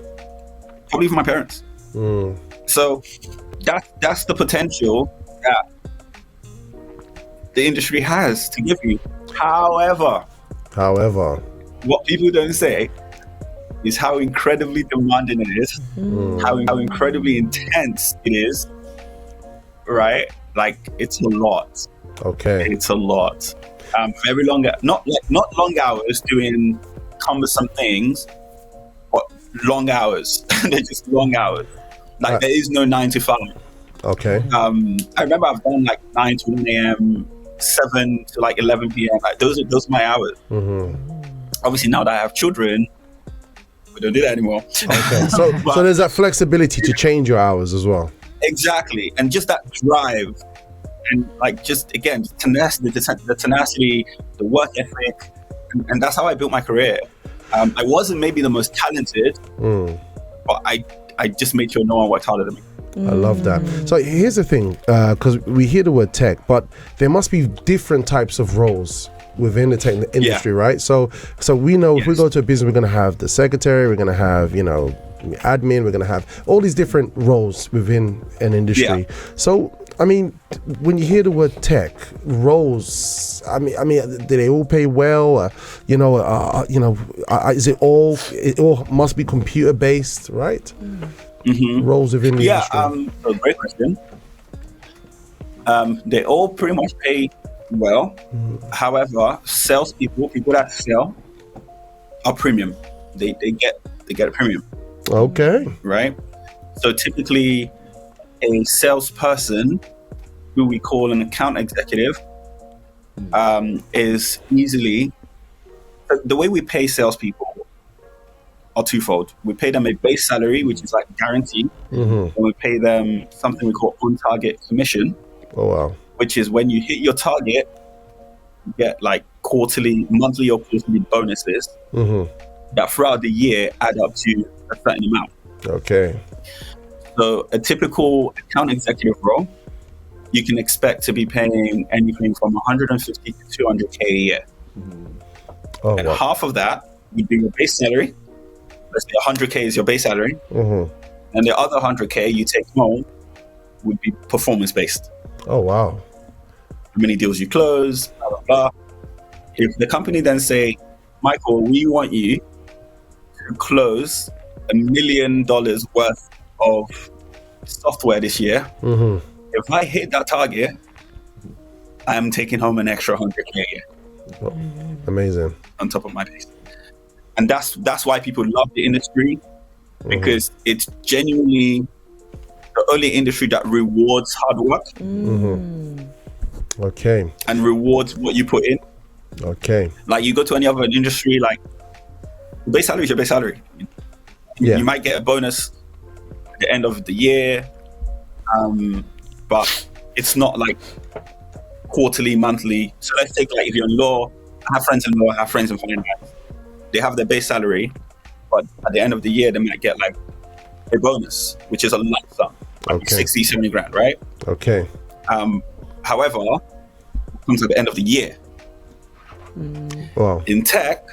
Probably even my parents. So that's the potential that the industry has to give you. However, what people don't say is how incredibly demanding it is, how incredibly intense it is, right? It's a lot. Okay. It's a lot. Very long, not long hours doing cumbersome things, but long hours. They're just long hours. There is no 9 to 5. Okay. I remember I've done 9 to 1 a.m., 7 to 11 p.m. Those are my hours. Obviously, now that I have children, we don't do that anymore. Okay. So there's that flexibility to change your hours as well. Exactly, and just that drive, and tenacity, the tenacity, the work ethic, and that's how I built my career. I wasn't maybe the most talented, but I just made sure no one worked harder than me. I love that. So here's the thing, because we hear the word tech, but there must be different types of roles within the tech industry, right? So we know if we go to a business, we're going to have the secretary, we're going to have admin, we're going to have all these different roles within an industry. So I mean, when you hear the word tech roles, I mean, do they all pay well? Is it all must be computer based, right? Roles within the industry. So great question. They all pretty much pay well. However, salespeople, people that sell, are premium. They get a premium. Okay. Right. So typically, a salesperson, who we call an account executive, is easily the way we pay salespeople are twofold. We pay them a base salary, which is guaranteed, and we pay them something we call on-target commission. Oh wow! Which is when you hit your target, you get monthly or quarterly bonuses. that throughout the year add up to a certain amount. Okay. So a typical account executive role, you can expect to be paying anything from 150 to 200K a year. Oh, And wow. half of that would be your base salary. Let's say 100K is your base salary. And the other 100K you take home would be performance based. Oh, wow. How many deals you close, blah, blah, blah. If the company then say, Michael, we want you to close $1 million worth of software this year. If I hit that target, I'm taking home an extra 100K a year Amazing. on top of my base. And that's why people love the industry, because it's genuinely the only industry that rewards hard work Okay. and rewards what you put in. Okay. Like you go to any other industry, like the base salary is your base salary. Yeah. You might get a bonus at the end of the year, but it's not like quarterly, monthly. So let's take like if you're in law, I have friends in law, I have friends in finance. They have their base salary, but at the end of the year, they might get like a bonus, which is a lump sum, like Okay. 60, 70 grand, right? Okay. However, it comes at the end of the year. Wow. In tech,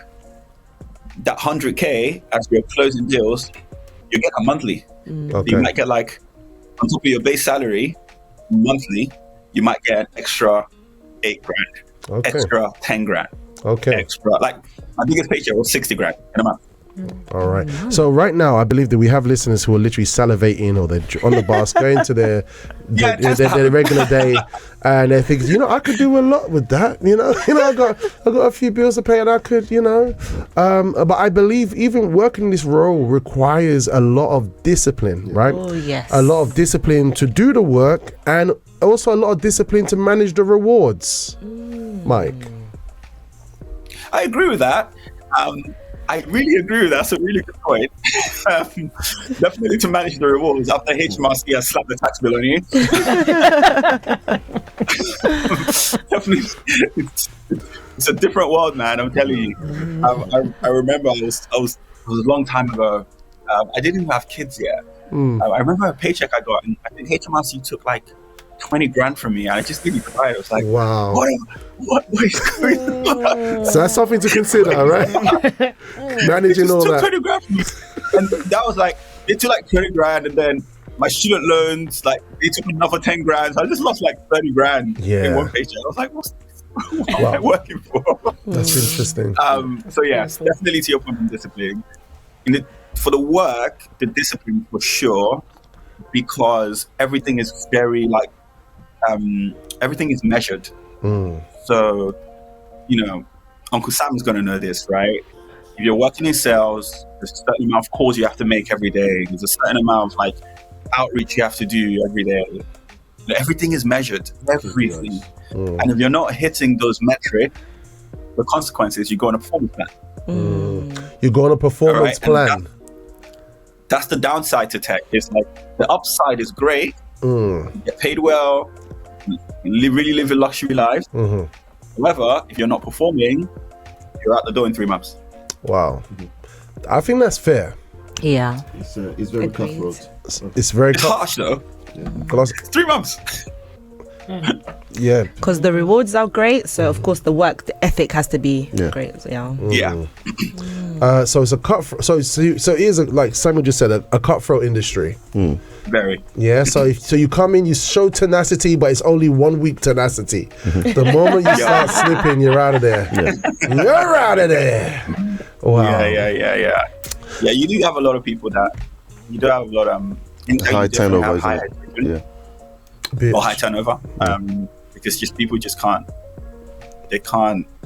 that 100K, as we're closing deals, you get a monthly. Okay. You might get like, on top of your base salary, monthly, you might get an extra 8 grand, Okay. extra 10 grand, Okay. extra. Like, my biggest paycheck was 60 grand in a month. All right. So right now, I believe that we have listeners who are literally salivating, or they're on the bus going to their regular day, and they're thinking, you know, I could do a lot with that. You know, I got a few bills to pay, and I could, you know. But I believe even working this role requires a lot of discipline, right? Oh, yes. A lot of discipline to do the work, and also a lot of discipline to manage the rewards. Mike. I agree with that. I really agree with that. That's a really good point. Definitely to manage the rewards after HMRC has slapped the tax bill on you. Definitely, it's a different world, man. I'm telling you. I remember I was a long time ago. I didn't even have kids yet. I remember a paycheck I got, and I think HMRC took like 20 grand from me, and I just really cried. I was like, Wow. what is going on? So that's something to consider, right? Managing all took that. 20 grand from me. And that was like, they took like 20 grand, and then my student loans, like they took another 10 grand. So I just lost like 30 grand in one paycheck. I was like, what am I working for? That's interesting. So yes, definitely to your point on discipline. For the work, the discipline for sure, because everything is very like, everything is measured. So, you know, Uncle Sam's going to know this, right? If you're working in sales, there's a certain amount of calls you have to make every day. There's a certain amount of like outreach you have to do every day. Everything is measured, everything. And if you're not hitting those metrics, the consequences, you go on a performance plan. You go on a performance plan. That's the downside to tech. It's like the upside is great. You get paid well, you really live a luxury life. However, if you're not performing, you're out the door in 3 months. Wow. I think that's fair. Yeah. It's very Agreed. cutthroat. It's very It's harsh though. Close. 3 months. Yeah. Because the rewards are great, so of course the work, the ethic has to be Yeah. great. So, yeah. Yeah. So it's a cutthroat. So it is like Samuel just said, a cutthroat industry. Very. Yeah. So you come in, you show tenacity, but it's only 1 week tenacity. The moment you start slipping, you're out of there. You're out of there. Wow. Yeah. Yeah, you do have a lot of people that you do have a lot of High turnover, high isn't it? attrition Bitch. or high turnover. Because just people just can't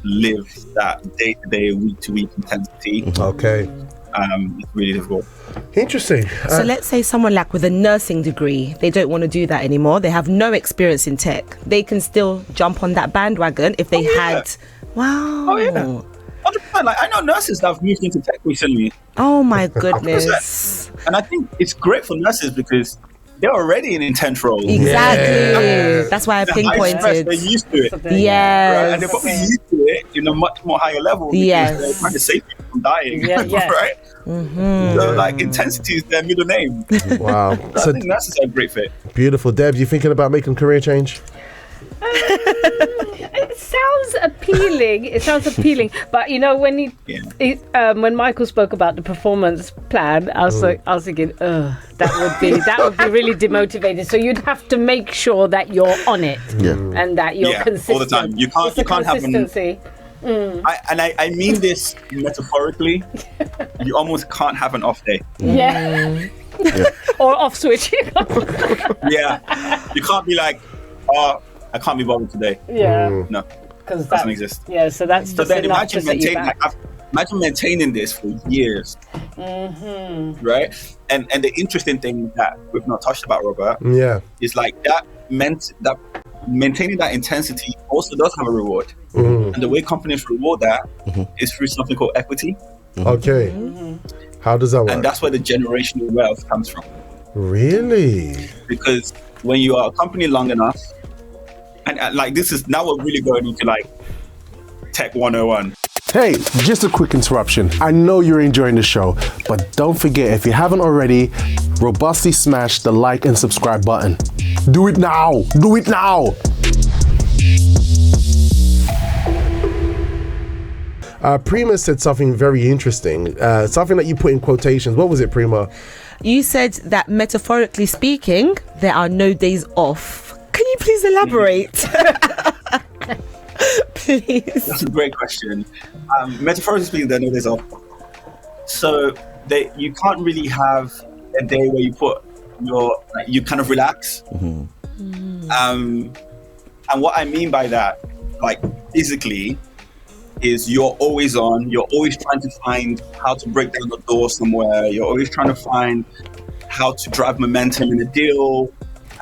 live that day-to-day, week-to-week intensity. Okay. It's really difficult. Interesting. So let's say someone like with a nursing degree, they don't want to do that anymore. They have no experience in tech. They can still jump on that bandwagon if they had. Wow. Oh yeah. 100%. Like I know nurses that have moved into tech recently, Oh my goodness. and I think it's great for nurses because they're already in intense roles. Exactly. Yeah. That's why I They're high stress, pinpointed. they're used to it. Right? Yes. And they're probably used to it in a much more higher level because Yes. they're trying to save people from dying. Yeah, yeah. Right? So like intensity is their middle name. Wow. So I So think that's just a great fit. beautiful. Deb, you thinking about making career change? It sounds appealing. But you know, when when Michael spoke about the performance plan, I was thinking, that would be really demotivating. So you'd have to make sure that you're on it and that you're consistent all the time. You can't have an consistency. I mean this metaphorically. You almost can't have an off day. Yeah. Or off switch. Yeah, you can't be like, oh, I can't be bothered today. Yeah. No, Because it doesn't exist. Yeah, so that's So just then enough to imagine set you maintaining, back. imagine maintaining this for years, right? And the interesting thing that we've not touched about, Robert, Yeah. is like that maintaining that intensity also does have a reward, and the way companies reward that is through something called equity, Okay. How does that work? and that's where the generational wealth comes from. Really? Because when you are a company long enough, and like this is now we're really going into like tech 101. Hey, just a quick interruption. I know you're enjoying the show, but don't forget, if you haven't already, robustly smash the like and subscribe button. Do it now. Do it now. Prima said something very interesting, something that you put in quotations. What was it, Prima? You said that metaphorically speaking, there are no days off. Can you please elaborate? Please. That's a great question. Metaphorically speaking, there are no days off. So you can't really have a day where you put you kind of relax. And what I mean by that, like physically, is you're always on. You're always trying to find how to break down the door somewhere. You're always trying to find how to drive momentum in a deal,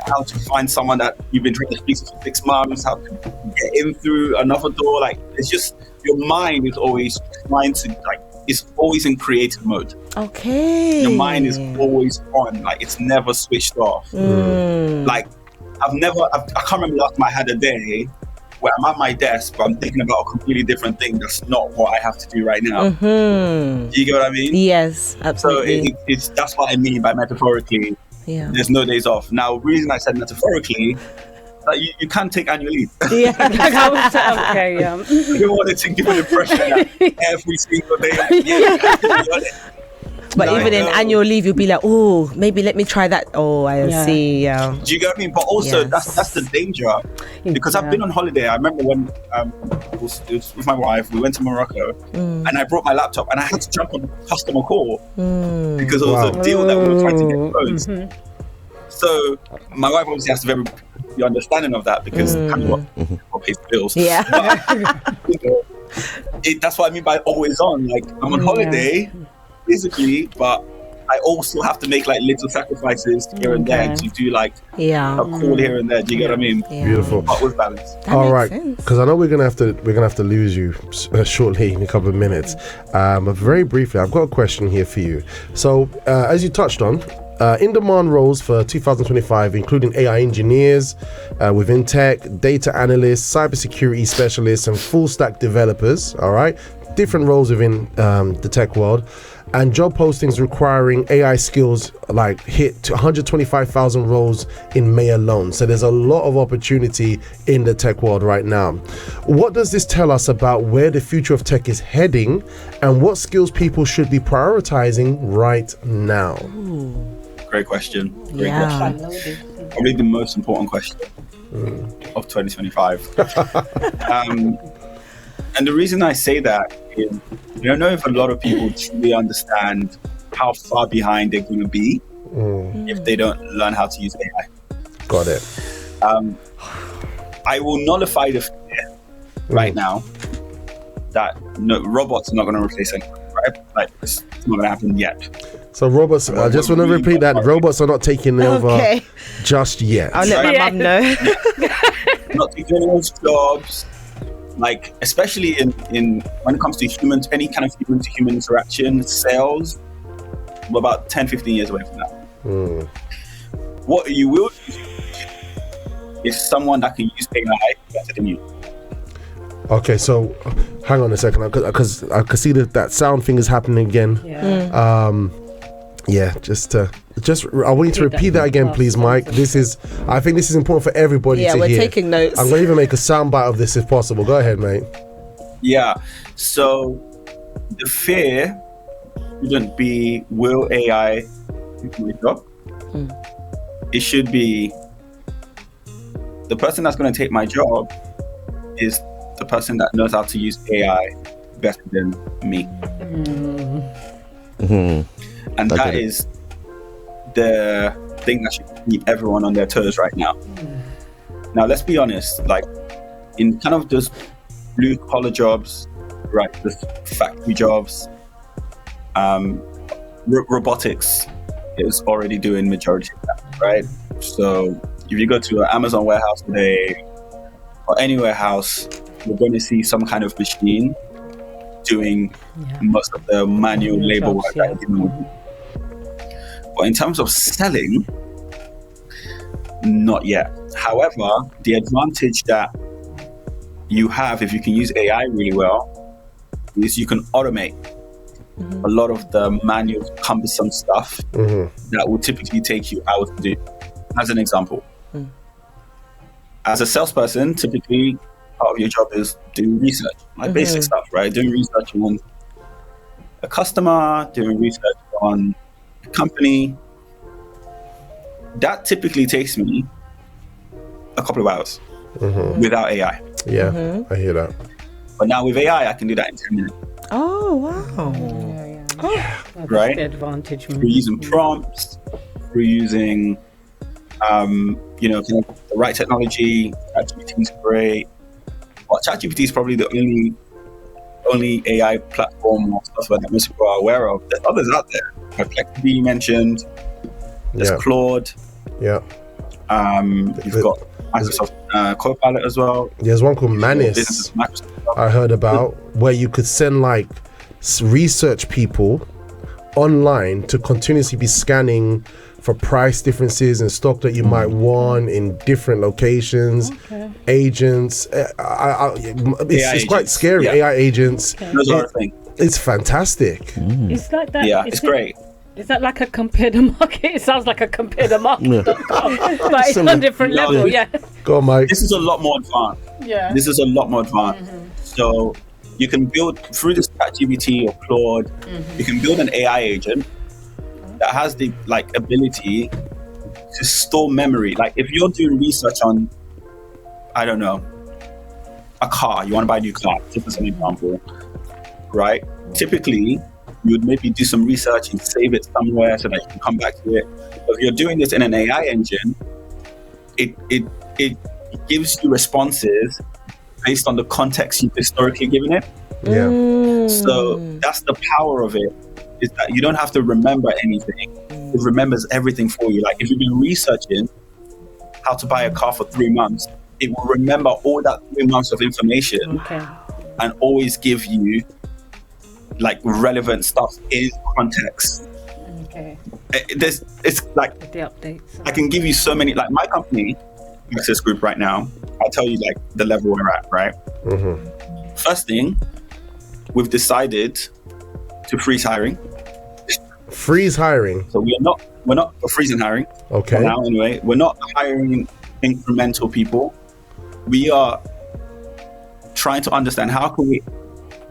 how to find someone that you've been trying to speak to for 6 months, how to get in through another door. Like, it's just, your mind is always trying to, like, it's always in creative mode. Okay. Your mind is always on, like, it's never switched off. Like, I can't remember last time I had a day where I'm at my desk, but I'm thinking about a completely different thing that's not what I have to do right now. Do you get what I mean? Yes, absolutely. So that's what I mean by metaphorically. Yeah. There's no days off. Now, the reason I said metaphorically, you can't take annual leave. Yeah. Okay, yeah. You wanted to give an impression that every single day. But even in annual leave, you'll be like, oh, maybe let me try that. Oh, I see. Yeah. Do you get what I mean? But also, Yes. that's the danger. Because I've been on holiday. I remember when it was with my wife, we went to Morocco, and I brought my laptop, and I had to jump on a customer call because it was a deal that we were trying to get closed. So my wife obviously has to be understanding of that because kind of what pays the bills. Yeah. But, that's what I mean by always on. Like, I'm on holiday physically, but I also have to make like little sacrifices here and there to do like a call here and there. Do you get what I mean? Yeah. Beautiful. But with balance. All right, because I know we're gonna have to lose you shortly in a couple of minutes. But very briefly, I've got a question here for you. So, as you touched on, in-demand roles for 2025, including AI engineers within tech, data analysts, cybersecurity specialists, and full-stack developers. All right, different roles within the tech world. And job postings requiring AI skills like hit to 125,000 roles in May alone. So there's a lot of opportunity in the tech world right now. What does this tell us about where the future of tech is heading and what skills people should be prioritizing right now? Great question. Great Yeah. question. Probably the most important question of 2025. And the reason I say that is, I don't know if a lot of people truly understand how far behind they're going to be if they don't learn how to use AI. Got it. I will nullify the fear right now that robots are not going to replace anyone, right? Like, it's not going to happen yet. So robots, I just want to repeat that robots are not taking over just yet. I'll let my mum know. Not taking anyone's jobs. Like, especially in when it comes to humans, any kind of human to human interaction, sales, we're about 10, 15 years away from that. What you will use is someone that can use AI better than you. Okay, so hang on a second, because I can see that sound thing is happening again. Yeah. Just I want you to repeat that again, please, Mike. I think this is important for everybody to hear. Yeah, we're taking notes. I'm going to even make a sound bite of this if possible. Go ahead, mate. Yeah. So the fear shouldn't be, will AI do my job? It should be, the person that's going to take my job is the person that knows how to use AI better than me. And that is the thing that should keep everyone on their toes right now. Now, let's be honest, like in kind of those blue collar jobs, right, the factory jobs, robotics is already doing majority of that, right? So if you go to an Amazon warehouse today or any warehouse, you're going to see some kind of machine doing most of the manual labor work that you do. But in terms of selling, not yet. However, the advantage that you have if you can use AI really well is you can automate a lot of the manual, cumbersome stuff that would typically take you hours to do. As an example, as a salesperson, typically part of your job is doing research, like basic stuff, right? Doing research on a customer, doing research on a company. That typically takes me a couple of hours without AI. Yeah, I hear that. But now with AI, I can do that in 10 minutes. Oh, wow. Right? The advantage. We're using prompts, we're using, kind of the right technology. ChatGPT is great. Well, ChatGPT is probably the only AI platform or software that most people are aware of. There's others out there. Perplexity you mentioned. There's Claude. Yeah. You've got Microsoft Copilot as well. There's one called Manis I heard about, where you could send like research people online to continuously be scanning for price differences and stock that you might want in different locations. Agents, it's quite scary. AI agents. Those are a thing. It's fantastic. It's like that. Yeah, it's great. Is that like a compare the market? It sounds like a compare the market.com, but it's on a different level. Yeah. Go on, Mike. This is a lot more advanced. Yeah. This is a lot more advanced. So you can build through this ChatGPT or Claude. You can build an AI agent that has the ability to store memory. Like if you're doing research on, I don't know, a car, you want to buy a new car, just as an example, right? Typically, you would maybe do some research and save it somewhere so that you can come back to it. But if you're doing this in an AI engine, it gives you responses based on the context you've historically given it. Yeah. So that's the power of it, is that you don't have to remember anything. It remembers everything for you. Like if you've been researching how to buy a car for 3 months, it will remember all that 3 months of information and always give you like relevant stuff in context. It's like The updates. I can give you so many, like my company, Access Group right now, I'll tell you like the level we're at, right? First thing, we've decided to freeze hiring. Freeze hiring. So we're not freezing hiring. Okay. For now anyway, we're not hiring incremental people. We are trying to understand how can we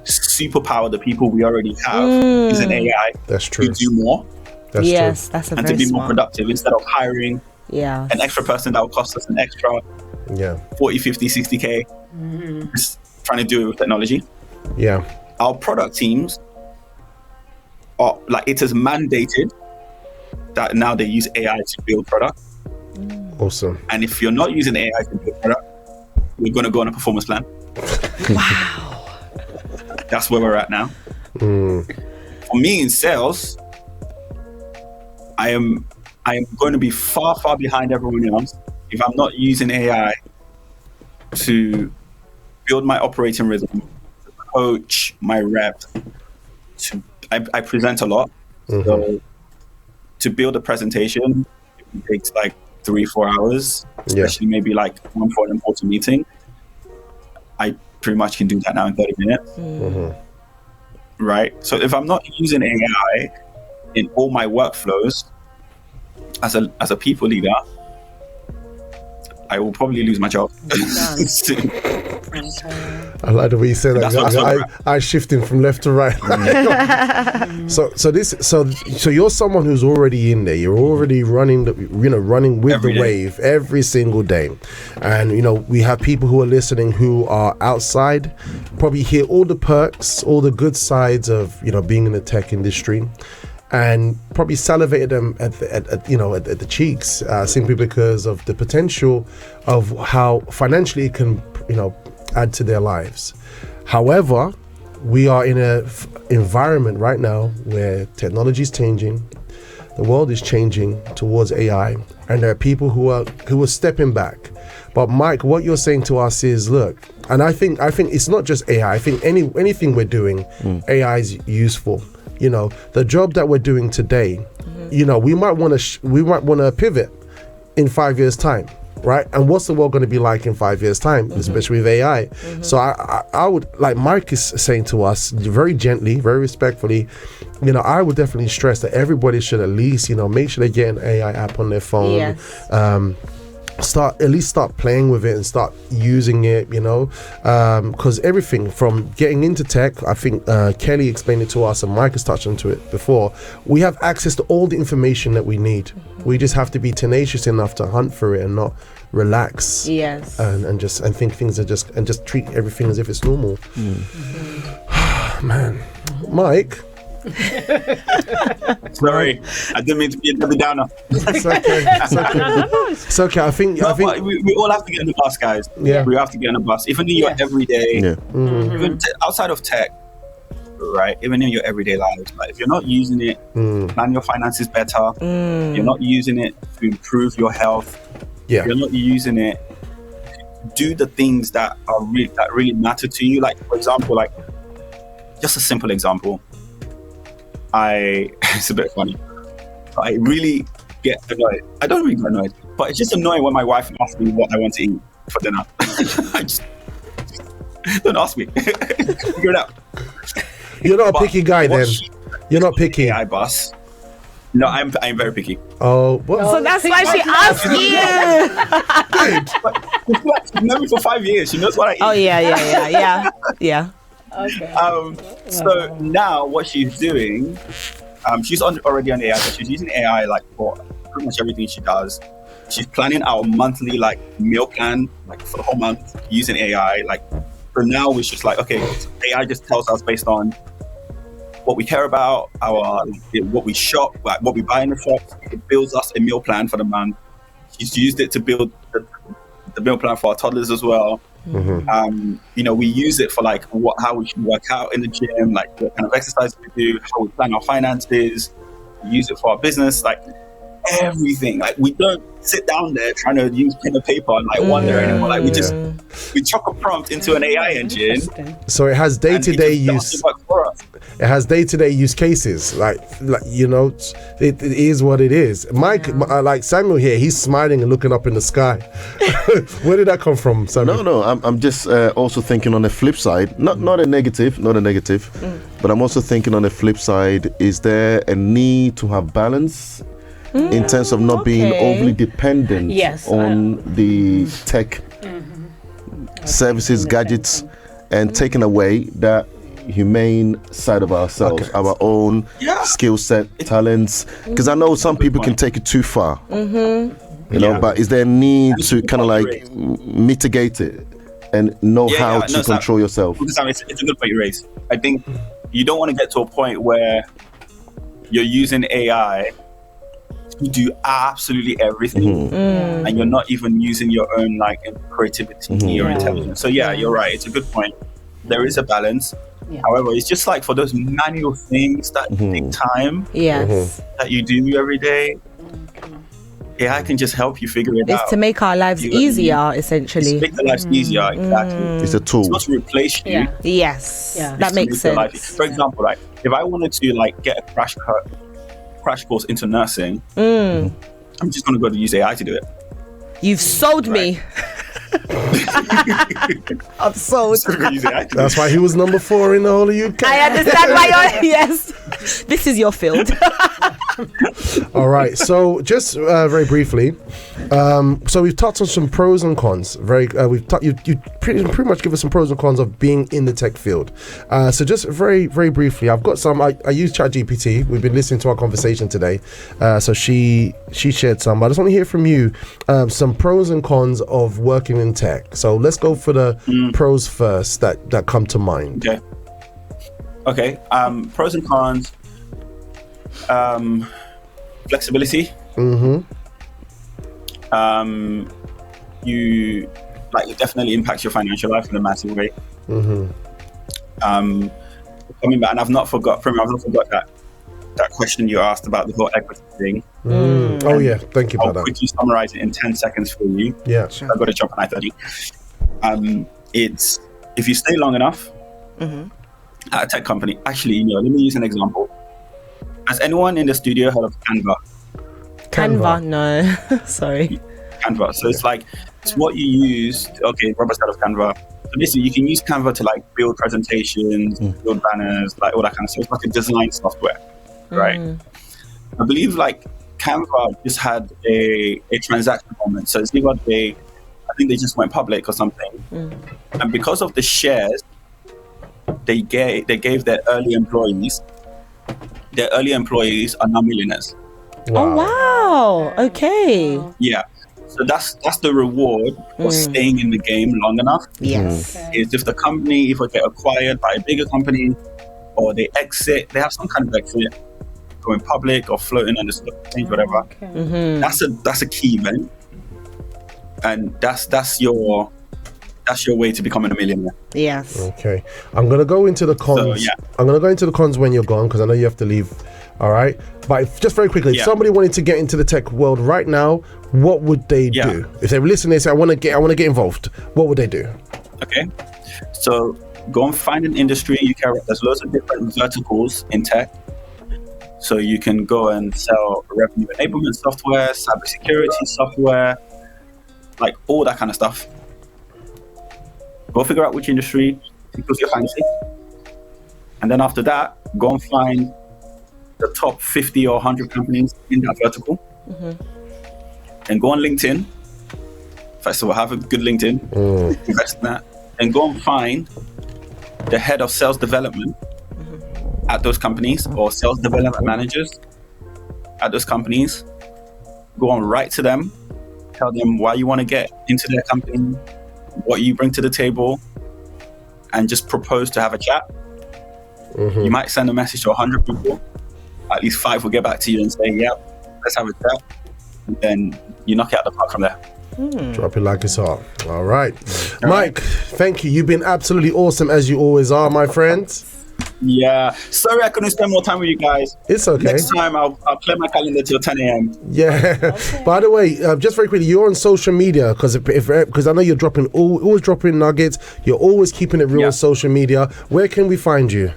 superpower the people we already have using AI. That's true. To do more. That's Yes, true. that's a And very to be more smart. productive instead of hiring an extra person that will cost us an extra 40, 50, 60K. Just trying to do it with technology. Yeah. Our product teams are like, it is mandated that now they use AI to build product. Awesome. And if you're not using AI to build product, we're going to go on a performance plan. Wow. That's where we're at now. For me in sales, I am going to be far, far behind everyone else if I'm not using AI to build my operating rhythm, to coach my rep. I present a lot, so to build a presentation, it takes like 3-4 hours, especially maybe like one for an important meeting. I pretty much can do that now in 30 minutes. Right? So if I'm not using AI in all my workflows as a people leader, I will probably lose my job. I like the way you say that. That's what I shifting from left to right. So you're someone who's already in there. You're already running running with Every the day. wave every single day. And we have people who are listening who are outside, probably hear all the perks, all the good sides of being in the tech industry, and probably salivated them at the cheeks, simply because of the potential of how financially it can add to their lives. However, we are in a environment right now where technology is changing, the world is changing towards AI, and there are people who are stepping back. But Mike, what you're saying to us is, look, and I think it's not just AI. I think anything we're doing, AI is useful. The job that we're doing today, we might want to pivot in 5 years' time, right? And what's the world going to be like in 5 years' time, especially with AI? So I would, like Mike is saying to us, very gently, very respectfully, I would definitely stress that everybody should at least, make sure they get an AI app on their phone. Yes. Start playing with it and start using it, because everything from getting into tech, I think Kelly explained it to us and Mike has touched onto it before, we have access to all the information that we need. We just have to be tenacious enough to hunt for it and not relax. Yes. And think things are just treat everything as if it's normal. Man, Mike. Sorry, I didn't mean to be a Debbie Downer. It's okay. It's okay. I think we all have to get on the bus, guys. Yeah. We have to get on the bus, even in your everyday, even outside of tech, right? Even in your everyday lives, like if you're not using it, plan your finances better. You're not using it to improve your health. Yeah. You're not using it to do the things that really matter to you. Like, for example, like just a simple example. It's a bit funny. I really get annoyed. I don't really get annoyed, but it's just annoying when my wife asks me what I want to eat for dinner. I just don't ask me. Figure it out. You're not a picky guy then. You're not picky. AI bus. No, I'm very picky. Oh, well. So that's why she asked you. She's known me for 5 years. She knows what I eat. Oh yeah. Okay. So now what she's doing, she's already on AI, but she's using AI like for pretty much everything she does. She's planning our monthly like meal plan, like for the whole month using AI. Like for now, we're just like, okay, AI just tells us based on what we care about, what we shop, like what we buy in the shops. It builds us a meal plan for the month. She's used it to build the meal plan for our toddlers as well. We use it for like how we should work out in the gym, like what kind of exercise we do, how we plan our finances. We use it for our business, like everything. Like we don't sit down there trying to use pen and paper and like wonder anymore. Like we chuck a prompt into an AI engine. So it has day-to-day use. It has day-to-day use cases. Like it is what it is. Mike, like Samuel here, he's smiling and looking up in the sky. Where did that come from, Samuel? No, I'm just also thinking on the flip side, not a negative, but I'm also thinking on the flip side, is there a need to have balance in terms of not being overly dependent on the tech services, gadgets, and taking away that humane side of ourselves, our own skill set, talents? Because I know some people can take it too far, but is there a need to kind of like mitigate it and know how to control yourself? It's a good point you raise. I think you don't want to get to a point where you're using AI to do absolutely everything and you're not even using your own like creativity or intelligence. So you're right, it's a good point. There is a balance. However, it's just like for those manual things that take time that you do every day, AI can just help you figure it out. It's to make our lives easier, essentially. It's to make the lives easier, exactly. It's a tool. It's not to replace you. Yes, that makes sense. For example, like if I wanted to like get a crash course into nursing, I'm just going to go to use AI to do it. You've sold me. I'm sold. Just gonna use AI to do That's why he was number 4 in the whole of UK. I understand why you're yes. This is your field. All right. So just very briefly, so we've touched on some pros and cons. You pretty much give us some pros and cons of being in the tech field. So just very briefly, I've got some. I use ChatGPT. We've been listening to our conversation today. So she shared some. But I just want to hear from you some pros and cons of working in tech. So let's go for the pros first that come to mind. Okay. Pros and cons. Flexibility. It definitely impacts your financial life in a massive way. Coming back, and I've not forgot that question you asked about the whole equity thing. Oh yeah, thank you for that. I'll quickly summarize it in 10 seconds for you. Yeah, sure. I've got to jump on I-30. It's if you stay long enough at a tech company. Actually, let me use an example. Has anyone in the studio heard of Canva? Canva, no. Sorry. Canva. So it's what you use. Okay, Robert's heard of Canva. So basically, you can use Canva to build presentations, build banners, all that kind of stuff. It's like a design software, right? I believe Canva just had a transaction moment. So it's I think they just went public or something, and because of the shares they gave their early employees. Their early employees are now millionaires. Wow. Oh wow! Okay. Yeah. So that's the reward for staying in the game long enough. Yes. Is if the company either get acquired by a bigger company or they exit, they have some kind of exit, going public or floating on the stock exchange, whatever. That's a key event, and that's your way to becoming a millionaire. Yes. Okay. I'm gonna go into the cons. So, I'm gonna go into the cons when you're gone because I know you have to leave. All right. But just very quickly, if somebody wanted to get into the tech world right now, what would they do? If they were listening, they say, I want to get involved. What would they do? Okay. So go and find an industry you care about. There's loads of different verticals in tech. So you can go and sell revenue enablement software, cybersecurity software, all that kind of stuff. Go figure out which industry tickles your fancy. And then after that, go and find the top 50 or 100 companies in that vertical. And go on LinkedIn. First of all, have a good LinkedIn. Invest in that. And go and find the head of sales development at those companies or sales development managers at those companies. Go and write to them. Tell them why you want to get into their company, what you bring to the table, and just propose to have a chat. You might send a message to 100 people. At least 5 will get back to you and say, yeah, let's have a chat. And then you knock it out the park from there. Drop it like it's hot. All right. Mike, thank you. You've been absolutely awesome as you always are, my friend. Yeah. Sorry I couldn't spend more time with you guys. It's okay. Next time I'll clear my calendar till 10 a.m. Yeah. Okay. By the way, just very quickly, you're on social media because I know you're always dropping nuggets. You're always keeping it real on social media. Where can we find you?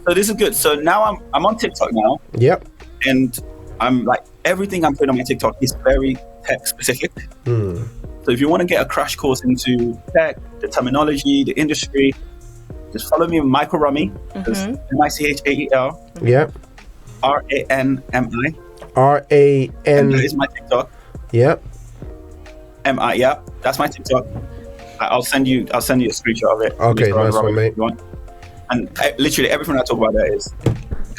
So this is good. So now I'm on TikTok now. Yep. And I'm everything I'm putting on my TikTok is very tech specific. So if you want to get a crash course into tech, the terminology, the industry, just follow me, Michael Rummy. MICHAEL. Yep. RANMI. RAN. And that is my TikTok. Yep. MI. Yeah, that's my TikTok. I'll send you a screenshot of it. Okay, nice one, mate. And literally everything I talk about there is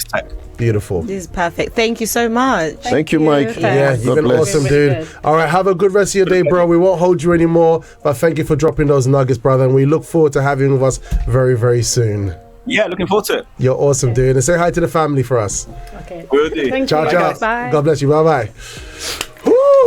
tech. Beautiful. This is perfect. Thank you so much. Thank you, Mike. Yeah, you've been awesome, dude. All right, have a good rest of your day, bro. We won't hold you anymore, but thank you for dropping those nuggets, brother. And we look forward to having you with us very, very soon. Yeah, looking forward to it. You're awesome, dude. And say hi to the family for us. Okay. Will do. Thank ciao, you. ciao. Bye. God bless you. Bye-bye.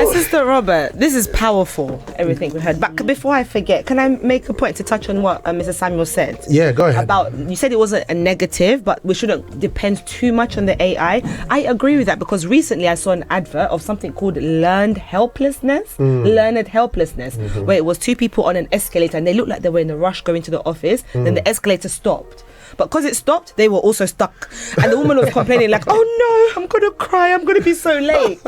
Assistant Robert, this is powerful, everything we heard. But before I forget, can I make a point to touch on what Mr. Samuel said? Yeah, go ahead. You said it wasn't a negative, but we shouldn't depend too much on the AI. I agree with that because recently I saw an advert of something called learned helplessness, where it was 2 people on an escalator and they looked like they were in a rush going to the office. Then the escalator stopped. But because it stopped, they were also stuck. And the woman was complaining like, oh no, I'm going to cry. I'm going to be so late.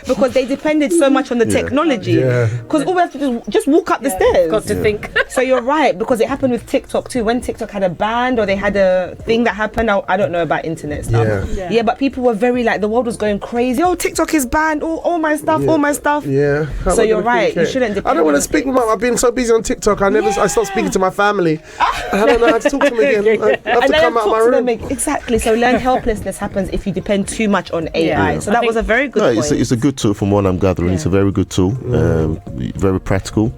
Because they depended so much on the technology. Because all we have to do is just walk up the stairs. Got to think. So you're right, because it happened with TikTok too. When TikTok had a ban or they had a thing that happened, I don't know about internet stuff. Yeah, but people were very like, the world was going crazy. Oh, TikTok is banned. Oh, all my stuff, all my stuff. Yeah. So you're right. You shouldn't depend. I don't want to speak with my. I've been so busy on TikTok. I stopped speaking to my family. I don't know how to talk to them again. I have to come out of my room. Exactly. So learned helplessness happens if you depend too much on AI. So that was a very good point. It's a good tool from what I'm gathering. It's a very good tool. Very practical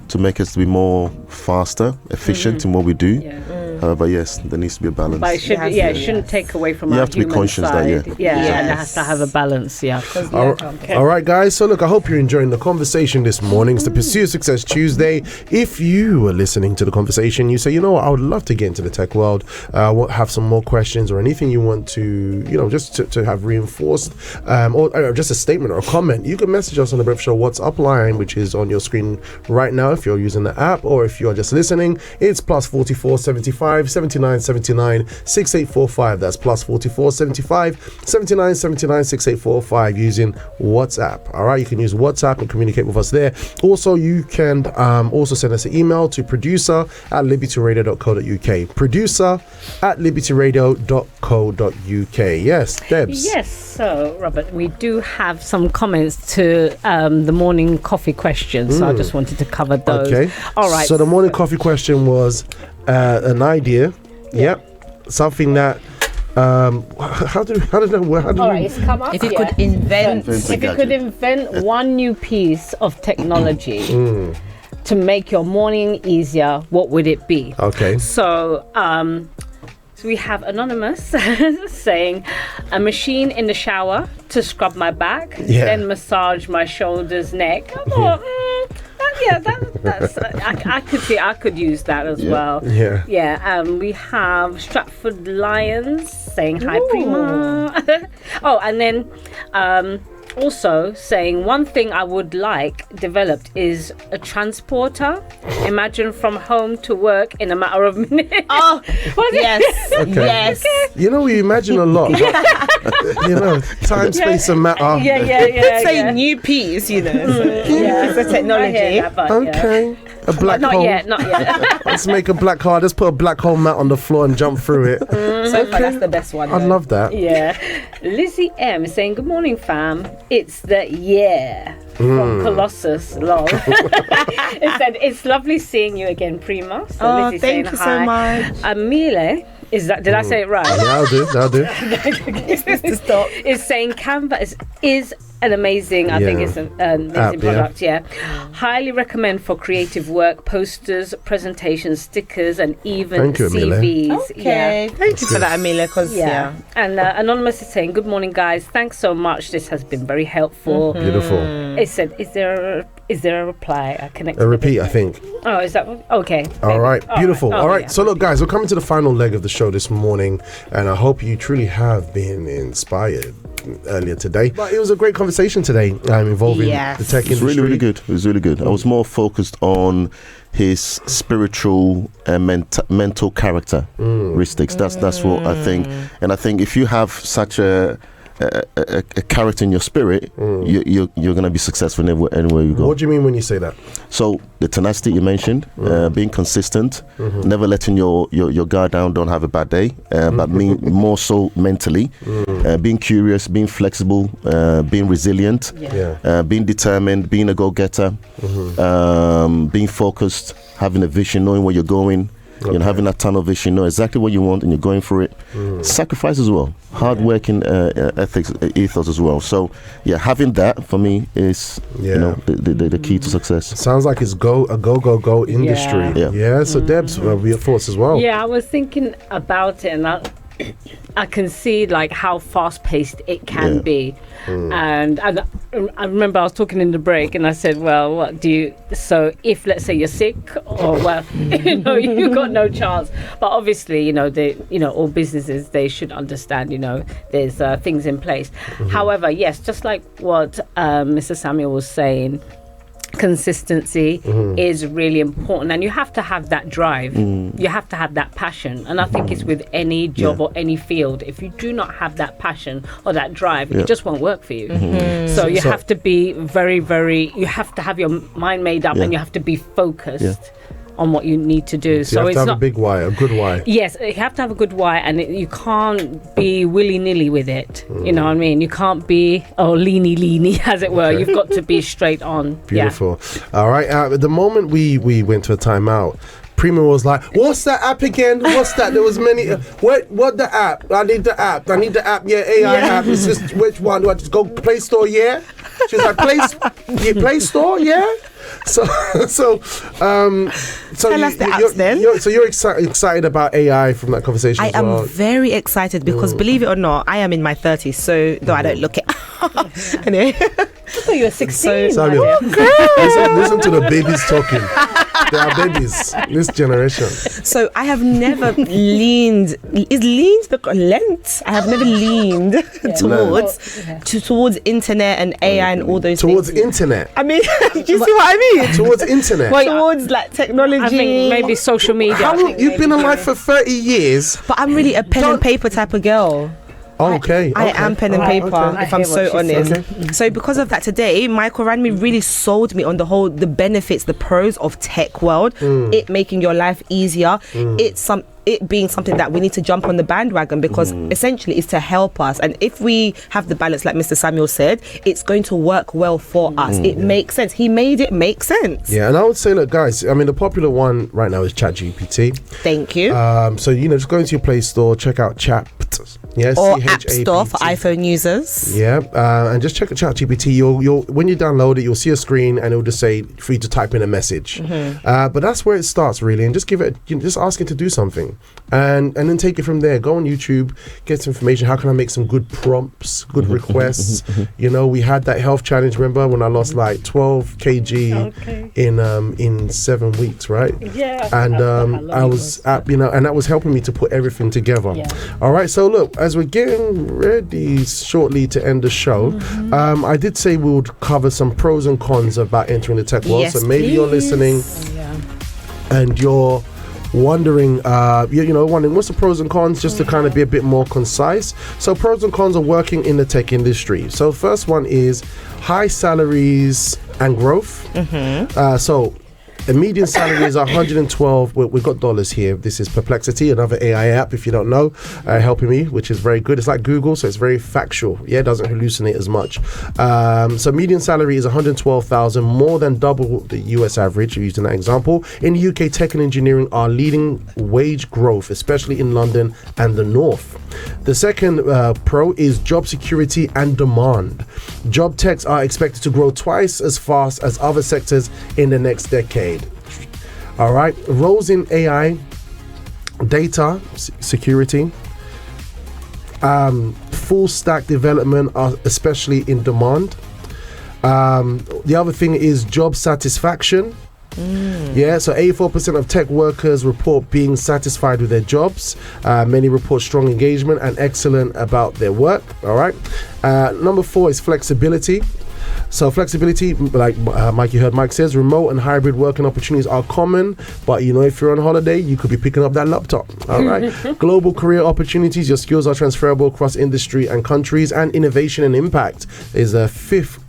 to make us be more faster, efficient in what we do. However, yes, there needs to be a balance. But it shouldn't take away from our have to be human conscious side. that, and it has to have a balance. All right, guys. So look, I hope you're enjoying the conversation this morning. It's the Pursue Success Tuesday. If you are listening to the conversation, you say, you know what, I would love to get into the tech world. Have some more questions or anything you want to, just to have reinforced, or just a statement or a comment. You can message us on the Breakfast Show WhatsApp line, which is on your screen right now if you're using the app, or if you're just listening, it's +44 75 79 79 6845. That's +44 75 79 79 6845 using WhatsApp. All right, you can use WhatsApp and communicate with us there. Also, you can also send us an email to producer@libertyradio.co.uk. Producer@libertyradio.co.uk. Yes, Debs. Yes. So, Robert, we do have some comments to the morning coffee question. So I just wanted to cover those. Okay. All right. So the morning coffee question was an idea. Yep. Something that. How do All right, it's come up. If you could invent, one new piece of technology to make your morning easier, what would it be? Okay. So we have Anonymous saying a machine in the shower to scrub my back, then massage my shoulders, neck. I thought, I could use that as well. Yeah. We have Stratford Lions saying hi, Prima. And then also saying one thing I would like developed is a transporter. Imagine from home to work in a matter of minutes. Oh, yes. Okay. Yes. We imagine a lot. Time, space, and matter. Say new piece, it's a technology. Okay. A black hole. Not yet. Let's make a black hole. Let's put a black hole mat on the floor and jump through it. So far, that's the best one. I love that. Yeah. Lizzie M is saying, good morning, fam. It's the from Colossus. Lol. It said, it's lovely seeing you again, Prima. So Lizzie's thank you so much. Amile, did I say it right? Yeah, I'll do. Stop. Is saying Canva is an amazing, I think it's an amazing product. Highly recommend for creative work, posters, presentations, stickers, and even CVs. Okay, thank you for that, Amelia. And Anonymous is saying, good morning, guys. Thanks so much. This has been very helpful. Beautiful. It said, is there a reply? I connected. A repeat, I think. Oh, is that okay? All right, beautiful. All right, so look, guys, we're coming to the final leg of the show this morning, and I hope you truly have been inspired earlier today. But it was a great conversation today involving the tech industry. It was really good. It was really good. I was more focused on his spiritual and mental characteristics. That's what I think. And I think if you have such a character in your spirit, you're going to be successful anywhere you go. What do you mean when you say that? So the tenacity you mentioned, being consistent, never letting your guard down, don't have a bad day, but more so mentally, being curious, being flexible, being resilient, being determined, being a go-getter, being focused, having a vision, knowing where you're going. Having that tunnel vision, know exactly what you want, and you're going for it. Sacrifice as well, hard working ethics, ethos as well. So, having that for me is the key to success. Sounds like it's a go industry. Yeah. So, Debs, your thoughts as well? Yeah, I was thinking about it, and I can see like how fast-paced it can be. And I remember I was talking in the break, and I said, well, what do you, so if let's say you're sick, or you've got no chance, but obviously all businesses, they should understand there's things in place. However, yes, just like what Mr. Samuel was saying, consistency is really important, and you have to have that drive. You have to have that passion, and I think it's with any job or any field. If you do not have that passion or that drive, it just won't work for you. So you have to be very, very. You have to have your mind made up, and you have to be focused on what you need to do. So you have to have a big why, a good why. Yes, you have to have a good why, and you can't be willy-nilly with it. You know what I mean? You can't be, leany, as it were. You've got to be straight on. Beautiful. All right. At the moment we went to a timeout, Prima was like, "What's that app again? What's that?" There was many. What the app? I need the app. Yeah, AI app. It's just which one? Do I just go Play Store? Yeah. She's like, Play Store? Yeah. So Tell us the apps then. You're excited about AI from that conversation. I am very excited because, believe it or not, I am in my 30s. So though I don't look it. Anyway, I thought you were 16. Samuel, listen to the babies talking. They are babies. This generation. So I have never leaned. Is leaned the lent? I have never leaned towards internet and AI and all those towards things. Internet. I mean, do you see what I mean? Towards internet. Towards like technology. I think maybe social media. How long you've been alive for 30 years? But I'm really a pen and paper type of girl. Okay. I am pen and paper, if I'm so honest. So because of that today, Michael Ranmi really sold me on the benefits, the pros of tech world, it making your life easier. It being something that we need to jump on the bandwagon because essentially it's to help us. And if we have the balance, like Mr. Samuel said, it's going to work well for us. It makes sense. He made it make sense. Yeah, and I would say, look, guys, I mean, the popular one right now is ChatGPT. Thank you. So, just go into your Play Store, check out Chat. Yes, or App Store for iPhone users. Yeah, and just check out ChatGPT. You'll when you download it, you'll see a screen and it'll just say for you to type in a message. But that's where it starts really, and just give it, just ask it to do something, and then take it from there. Go on YouTube, get some information. How can I make some good prompts, good requests? We had that health challenge. Remember when I lost like 12 kg in 7 weeks, right? Yeah. And I was and that was helping me to put everything together. Yeah. All right, so look, as we're getting ready shortly to end the show, I did say we would cover some pros and cons about entering the tech world. Yes, so maybe you're listening and you're wondering, wondering what's the pros and cons, just to kind of be a bit more concise. So pros and cons of working in the tech industry. So first one is high salaries and growth. So the median salary is 112. We've got dollars here. This is Perplexity, another AI app, if you don't know, helping me, which is very good. It's like Google, so it's very factual. Yeah, it doesn't hallucinate as much. So median salary is 112,000, more than double the US average, using that example. In the UK, tech and engineering are leading wage growth, especially in London and the North. The second pro is job security and demand. Job techs are expected to grow twice as fast as other sectors in the next decade. All right, roles in AI, data security, full stack development are especially in demand. The other thing is job satisfaction. Yeah, so 84% of tech workers report being satisfied with their jobs. Many report strong engagement and excellent about their work. All right. Number 4 is flexibility. So flexibility, like you heard Mike says, remote and hybrid working opportunities are common, but if you're on holiday, you could be picking up that laptop. All right. Global career opportunities, your skills are transferable across industry and countries, and innovation and impact is a fifth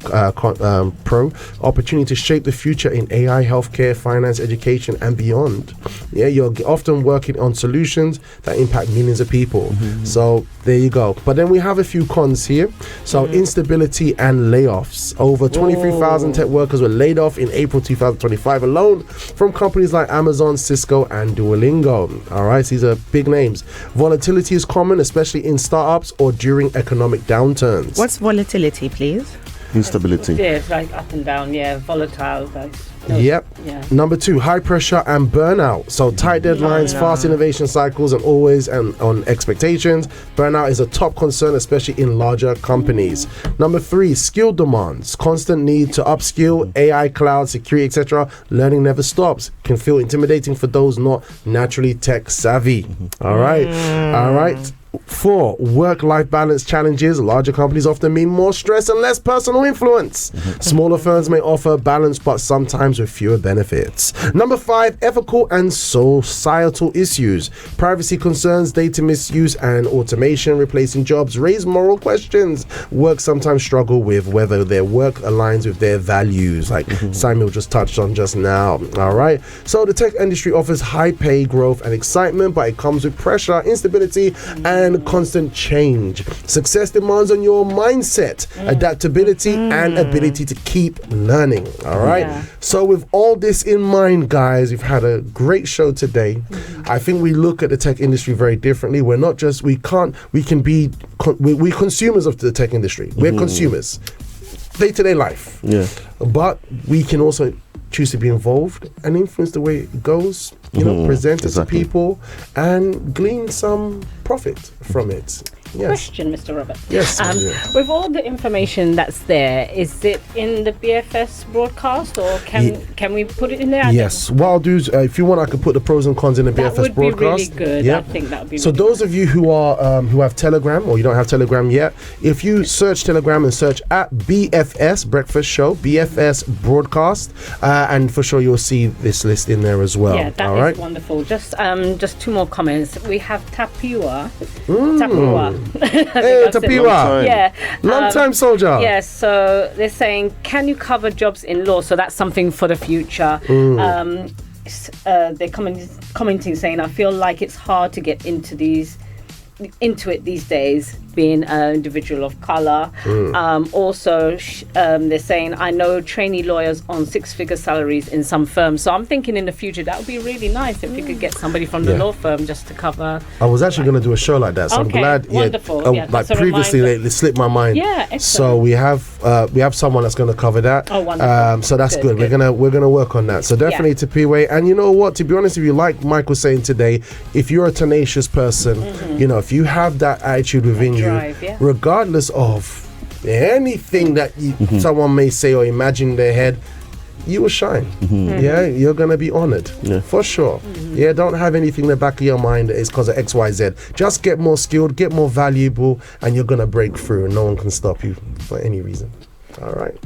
pro, opportunity to shape the future in AI, healthcare, finance, education, and beyond. Yeah, you're often working on solutions that impact millions of people. So there you go. But then we have a few cons here. So instability and layoffs. Over 23,000 tech workers were laid off in April 2025 alone from companies like Amazon, Cisco, and Duolingo. All right, these are big names. Volatility is common, especially in startups or during economic downturns. What's volatility, please? Instability. Yeah, it's like up and down. Yeah, volatile. Guys. Yep. Yeah. Number 2, high pressure and burnout. So tight deadlines, fast innovation cycles, and always on expectations. Burnout is a top concern, especially in larger companies. Number 3, skill demands. Constant need to upskill, AI, cloud, security, etc. Learning never stops. Can feel intimidating for those not naturally tech savvy. All right. 4, work-life balance challenges. Larger companies often mean more stress and less personal influence. Smaller firms may offer balance, but sometimes with fewer benefits. Number 5, ethical and societal issues. Privacy concerns, data misuse, and automation replacing jobs raise moral questions. Work sometimes struggle with whether their work aligns with their values, like Samuel just touched on just now. All right. So the tech industry offers high pay, growth, and excitement, but it comes with pressure, instability, and constant change. Success demands on your mindset, adaptability, and ability to keep learning. All right. So with all this in mind, guys, we've had a great show today. I think we look at the tech industry very differently. We're not just, we're consumers of the tech industry. We're consumers, day-to-day life. Yeah. But we can also choose to be involved and influence the way it goes, you know, present it to people and glean some profit from it. Yes. Question, Mr. Robert. Yes. With all the information that's there, is it in the BFS broadcast, or can we put it in there? Yes. What I'll do is, if you want, I could put the pros and cons in the BFS broadcast. That would be really good. I think that would be. So really those of you who are who have Telegram or you don't have Telegram yet, if you search Telegram and search at BFS Breakfast Show, BFS broadcast, and for sure you'll see this list in there as well. Yeah, that is wonderful. Just 2 more comments. We have Tapua. Hey, Tapua. Yeah. Long time soldier. Yeah, so they're saying, can you cover jobs in law? So that's something for the future. They're commenting saying, I feel like it's hard to get into it these days, being an individual of colour. Also, they're saying, I know trainee lawyers on 6-figure salaries in some firms. So I'm thinking in the future that would be really nice if we could get somebody from the law firm just to cover. I was actually going to do a show like that, so I'm glad. Wonderful. Like previously, it slipped my mind. Yeah, excellent. So we have someone that's going to cover that. Oh, wonderful. So that's good. We're gonna work on that. So definitely to P-Way. And you know what? To be honest with you, like Mike was saying today, if you're a tenacious person, you know, if you have that attitude within you, regardless of anything that someone may say or imagine in their head, you will shine. Yeah, you're gonna be honored for sure. Yeah, don't have anything in the back of your mind that is because of XYZ. Just get more skilled, get more valuable, and you're gonna break through, and no one can stop you for any reason. All right,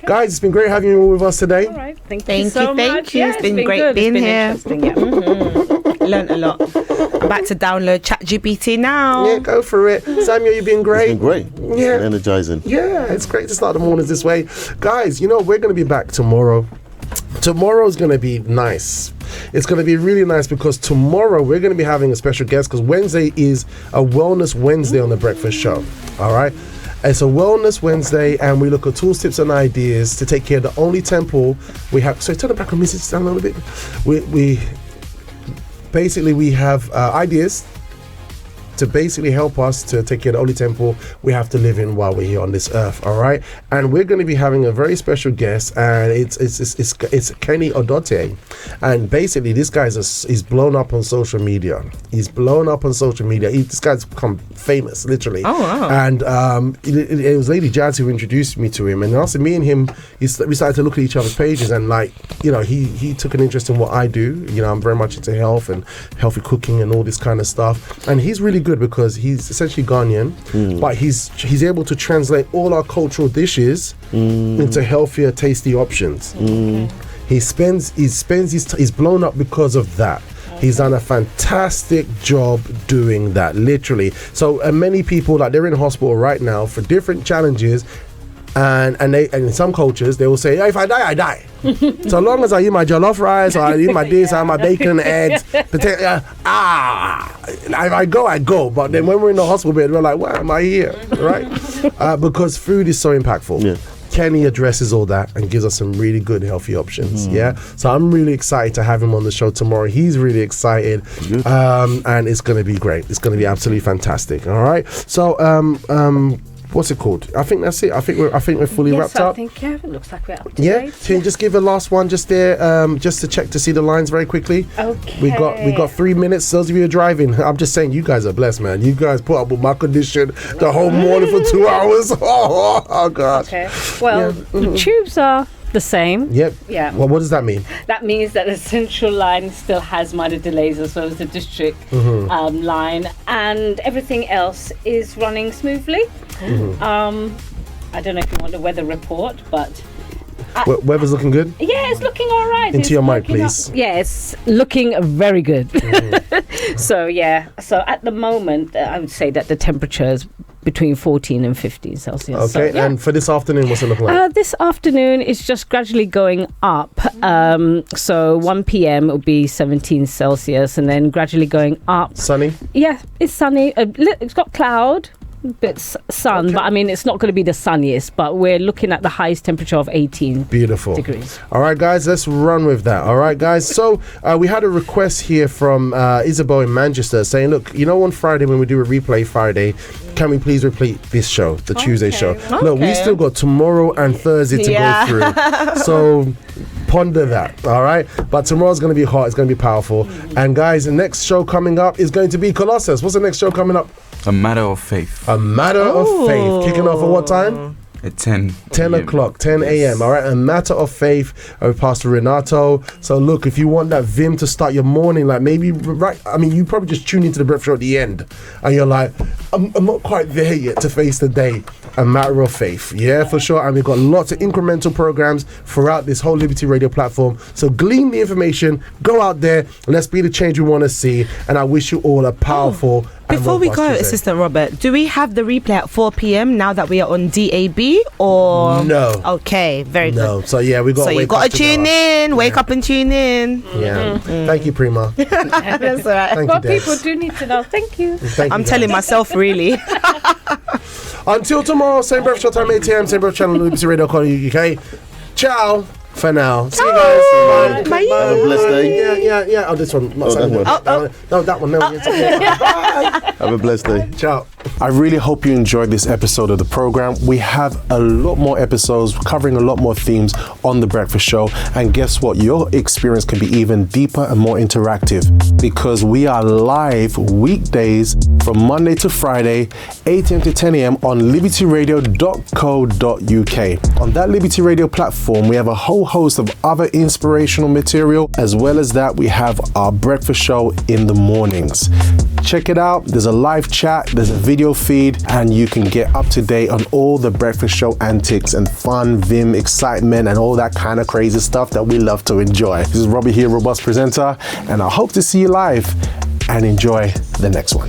guys, it's been great having you with us today. All right, thank you so much. Yeah, it's been great good. being It's been here. interesting, Learned a lot. I'm about to download ChatGPT now. Yeah, go for it. Samuel, you've been great. It's been great. Yeah. Energizing. Yeah, it's great to start the mornings this way. Guys, you know, we're going to be back tomorrow. Tomorrow's going to be nice. It's going to be really nice because tomorrow we're going to be having a special guest because Wednesday is a Wellness Wednesday on The Breakfast Show. All right? It's a Wellness Wednesday, and we look at tools, tips, and ideas to take care of the only temple we have. So turn the back on message down a little bit. We have ideas to basically help us to take care of the only temple we have to live in while we're here on this earth. All right, and we're going to be having a very special guest, and it's Kenny Odote, and basically this guy's he's blown up on social media. This guy's become famous, literally. Oh wow! And it was Lady Jazz who introduced me to him, and also me and him, we started to look at each other's pages, and like, you know, he took an interest in what I do. You know, I'm very much into health and healthy cooking and all this kind of stuff, and he's really good because he's essentially Ghanaian, but he's able to translate all our cultural dishes into healthier, tasty options. He's blown up because of that. He's done a fantastic job doing that, literally. So many people, like, they're in hospital right now for different challenges, and in some cultures they will say, hey, if I die, I die. So long as I eat my jollof rice, or I eat my this, I have my bacon, eggs, potato, if I go, I go. But then when we're in the hospital bed, we're like, why am I here, right? Because food is so impactful. Yeah. Kenny addresses all that and gives us some really good, healthy options. Yeah, so I'm really excited to have him on the show tomorrow. He's really excited, and it's going to be great. It's going to be absolutely fantastic. All right, so what's it called? I think that's it. I think we're fully wrapped up. It looks like we're up to date. Can you just give a last one just there, just to check to see the lines very quickly? Okay. We got 3 minutes. Those of you who are driving, I'm just saying, you guys are blessed, man. You guys put up with my condition the whole morning for 2 hours. Oh God. Okay. Well, the tubes are the same. Yep. Yeah. Well, what does that mean? That means that the central line still has minor delays as well as the district line, and everything else is running smoothly. I don't know if you want a weather report, but Weather's looking good? yeah, it's looking all right. Into your mic, please. Yeah, it's looking very good. So at the moment, I would say that the temperature is between 14 and 15 Celsius. Okay, So, yeah. and for this afternoon, what's it looking like? This afternoon is just gradually going up. So 1 p.m. it will be 17 Celsius, and then gradually going up. Sunny? Yeah, it's sunny. It's got cloud, bit sun, but I mean, it's not going to be the sunniest. But we're looking at the highest temperature of 18 Beautiful. degrees. All right, guys, let's run with that. All right, guys. So we had a request here from Isabel in Manchester saying, look, on Friday when we do a replay Friday, can we please replay this show, the Tuesday show? Look, we still got tomorrow and Thursday to go through. So ponder that, all right? But tomorrow's going to be hot. It's going to be powerful. And, guys, the next show coming up is going to be Colossus. What's the next show coming up? A Matter of Faith. A Matter of Faith. Kicking off at what time? At 10. 10 o'clock, 10 a.m. All right, A Matter of Faith with Pastor Renato. So look, if you want that vim to start your morning, like maybe you probably just tune into the breakfast show at the end, and you're like, I'm not quite there yet to face the day. A Matter of Faith, yeah, for sure. And we've got lots of incremental programs throughout this whole Liberty Radio platform. So glean the information, go out there, let's be the change we want to see. And I wish you all a powerful. Before we go, Assistant Robert, do we have the replay at 4 p.m. now that we are on DAB or no? Okay, very good. No, so yeah, we got. So you got to tune in, wake up and tune in. Yeah, thank you, Prima. That's all right. Thank Well, you, Des. people do need to know. Thank you. Thank you, I'm guys. telling myself, really. Until tomorrow, same breakfast show time 8 a.m. Same breakfast channel Liberty Radio UK. Ciao for now. See you guys. Bye. Have a blessed day. Yeah. Oh, this one. Not Oh, that Sunday. one. No, that one. No. It's okay. Bye. Have a blessed day. Ciao. I really hope you enjoyed this episode of the program. We have a lot more episodes covering a lot more themes on The Breakfast Show. And guess what? Your experience can be even deeper and more interactive because we are live weekdays from Monday to Friday, 8 a.m. to 10 a.m. on libertyradio.co.uk. On that Liberty Radio platform, we have a whole host of other inspirational material. As well as that, we have our breakfast show in the mornings. Check it out. There's a live chat, there's a video feed, and you can get up to date on all the breakfast show antics and fun, vim, excitement, and all that kind of crazy stuff that we love to enjoy. This is Robbie here, Robust Presenter, and I hope to see you live and enjoy the next one.